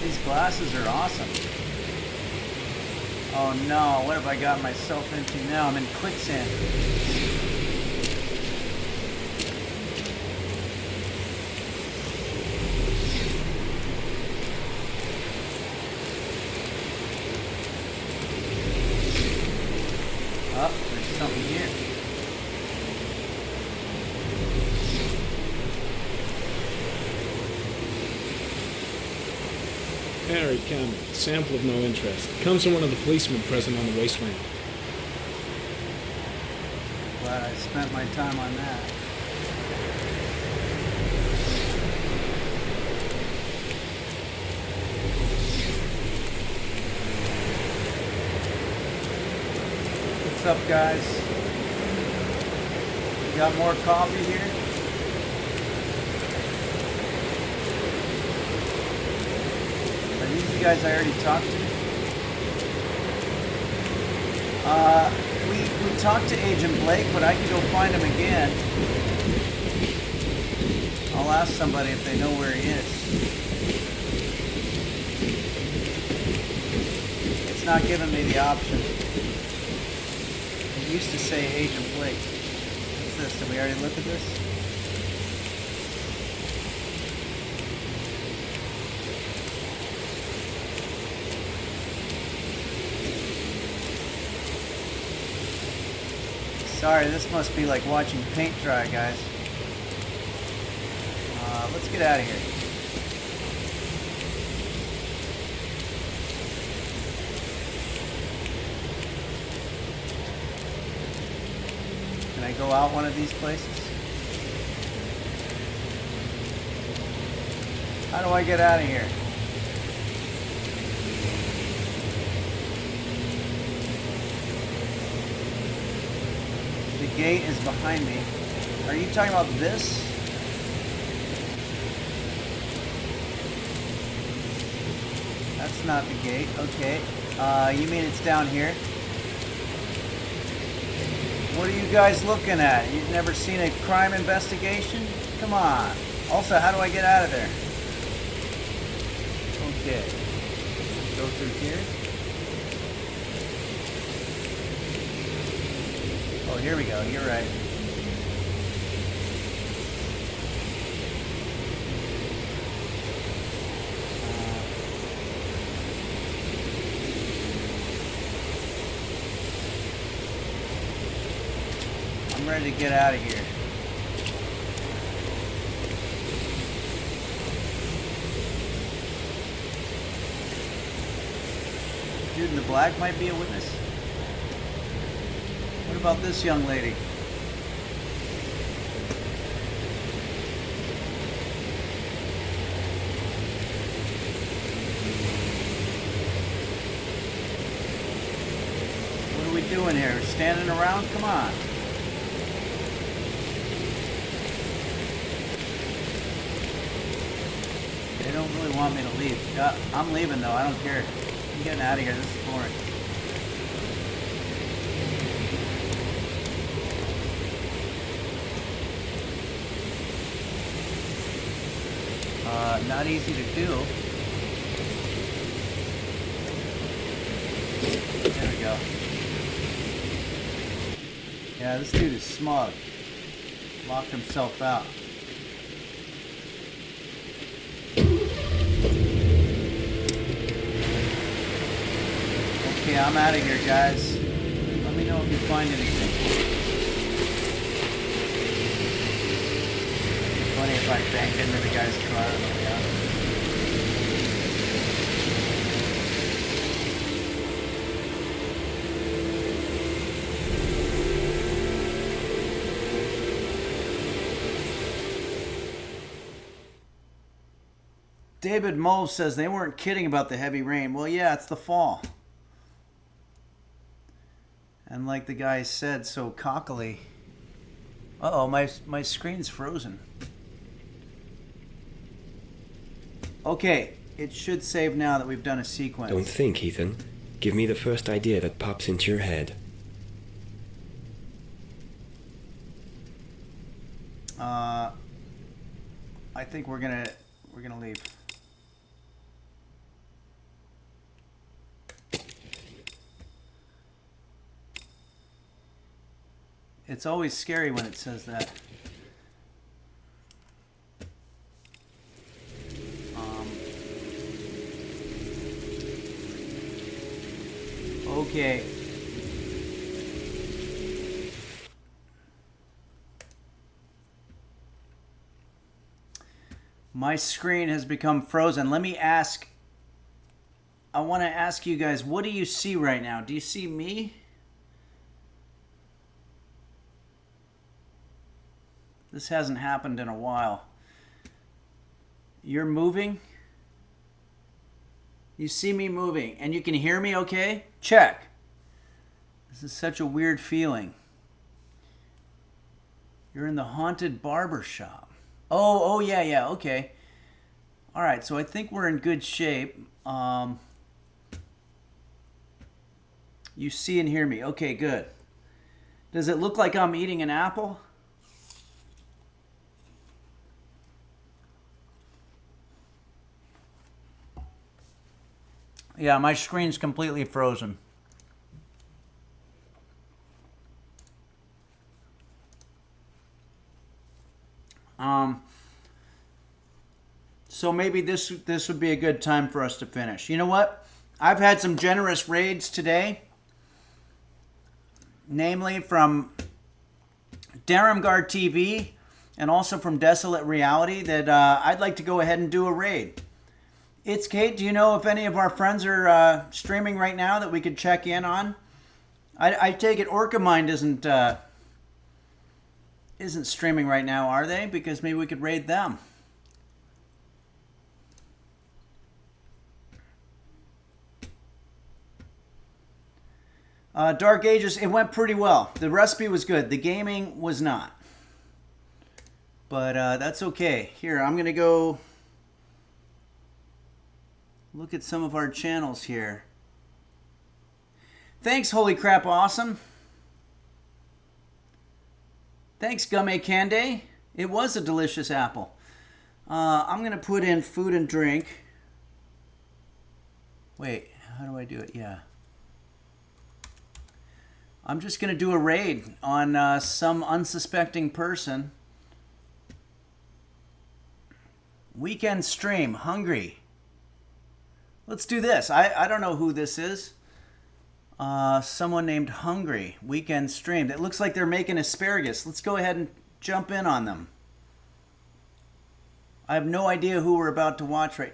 These glasses are awesome. Oh no, what have I got myself into now? I'm in quicksand. Oh, there's something here. Barry, comment. Sample of no interest. Comes from one of the policemen present on the wasteland. Glad I spent my time on that. What's up, guys? You got more coffee here? Are these you guys I already talked to? We talked to Agent Blake, but I can go find him again. I'll ask somebody if they know where he is. It's not giving me the option. It used to say Agent Blake. What's this? Did we already look at this? Sorry, this must be like watching paint dry, guys. Let's get out of here. Can I go out one of these places? How do I get out of here? The gate is behind me. Are you talking about this? That's not the gate. Okay. You mean it's down here? What are you guys looking at? You've never seen a crime investigation? Come on. Also, how do I get out of there? Okay. Go through here. Oh, here we go. You're right. I'm ready to get out of here. Dude in the black might be a witness. What about this young lady? What are we doing here? Standing around? Come on. They don't really want me to leave. I'm leaving though. I don't care. I'm getting out of here. This is boring. Not easy to do. There we go. Yeah, this dude is smug. Locked himself out. Okay, I'm out of here, guys. Let me know if you find anything. It'd be funny if I banged into the guy's car on the way out. David Moe says they weren't kidding about the heavy rain. Well, yeah, it's the fall. And like the guy said so cockily, uh-oh, my screen's frozen. Okay, it should save now that we've done a sequence. Don't think, Ethan. Give me the first idea that pops into your head. I think we're gonna leave. It's always scary when it says that. Okay. My screen has become frozen. Let me ask. I want to ask you guys, what do you see right now? Do you see me? This hasn't happened in a while. You're moving? You see me moving, and you can hear me okay? Check. This is such a weird feeling. You're in the haunted barber shop. Oh, yeah, okay. All right, so I think we're in good shape. You see and hear me. Okay, good. Does it look like I'm eating an apple? Yeah, my screen's completely frozen. So maybe this would be a good time for us to finish. You know what? I've had some generous raids today. Namely from Daramgar TV and also from Desolate Reality that I'd like to go ahead and do a raid. It's Kate. Do you know if any of our friends are streaming right now that we could check in on? I take it Orcamind isn't streaming right now, are they? Because maybe we could raid them. Dark Ages, it went pretty well. The recipe was good. The gaming was not. But that's okay. Here, I'm going to go look at some of our channels here. Thanks, Holy Crap Awesome. Thanks, Gumme Cande. It was a delicious apple. I'm going to put in food and drink. Wait, how do I do it? Yeah. I'm just going to do a raid on some unsuspecting person. Weekend stream, hungry. Let's do this. I don't know who this is. Someone named Hungry. Weekend stream. It looks like they're making asparagus. Let's go ahead and jump in on them. I have no idea who we're about to watch right.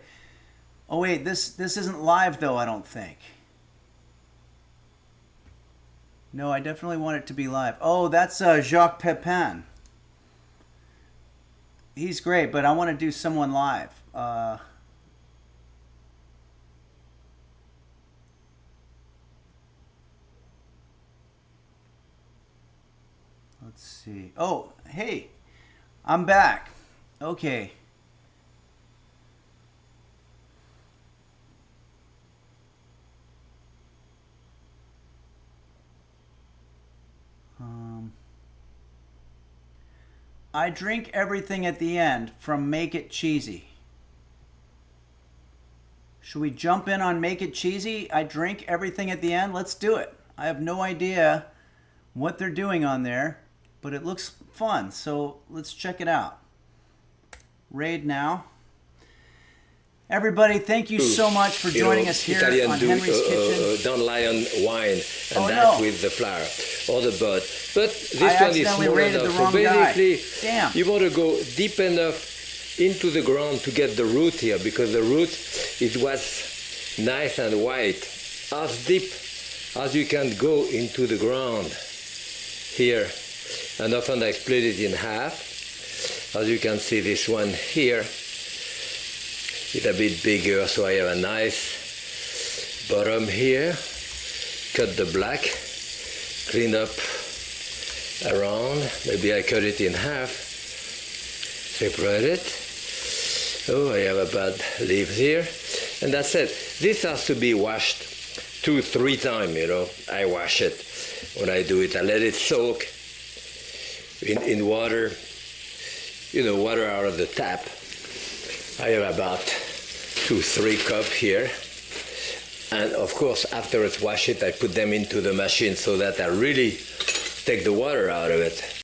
Oh wait, this isn't live though, I don't think. No, I definitely want it to be live. Oh, that's Jacques Pepin. He's great, but I want to do someone live. Let's see. Oh, hey, I'm back. Okay. I drink everything at the end from Make It Cheesy. Should we jump in on Make It Cheesy? I drink everything at the end. Let's do it. I have no idea what they're doing on there, but it looks fun. So let's check it out. Raid now. Everybody, thank you so much for joining us here Italian on Henry's Kitchen. Dandelion wine, and Oh, that no. with the flour or the bud. But this I one is accidentally small raided enough. the So wrong guy. basically, Damn. you want to go deep enough into the ground to get the root here, because the root, it was nice and white, as deep as you can go into the ground here. And often I split it in half. As you can see, this one here, it's a bit bigger, so I have a nice bottom here. Cut the black, clean up around. Maybe I cut it in half, separate it. Oh, I have a bad leaf here. And that's it. This has to be washed 2-3 times, you know. I wash it when I do it. I let it soak in water, you know, water out of the tap. I have about 2-3 cups here. And of course, after it's washed, I put them into the machine so that I really take the water out of it.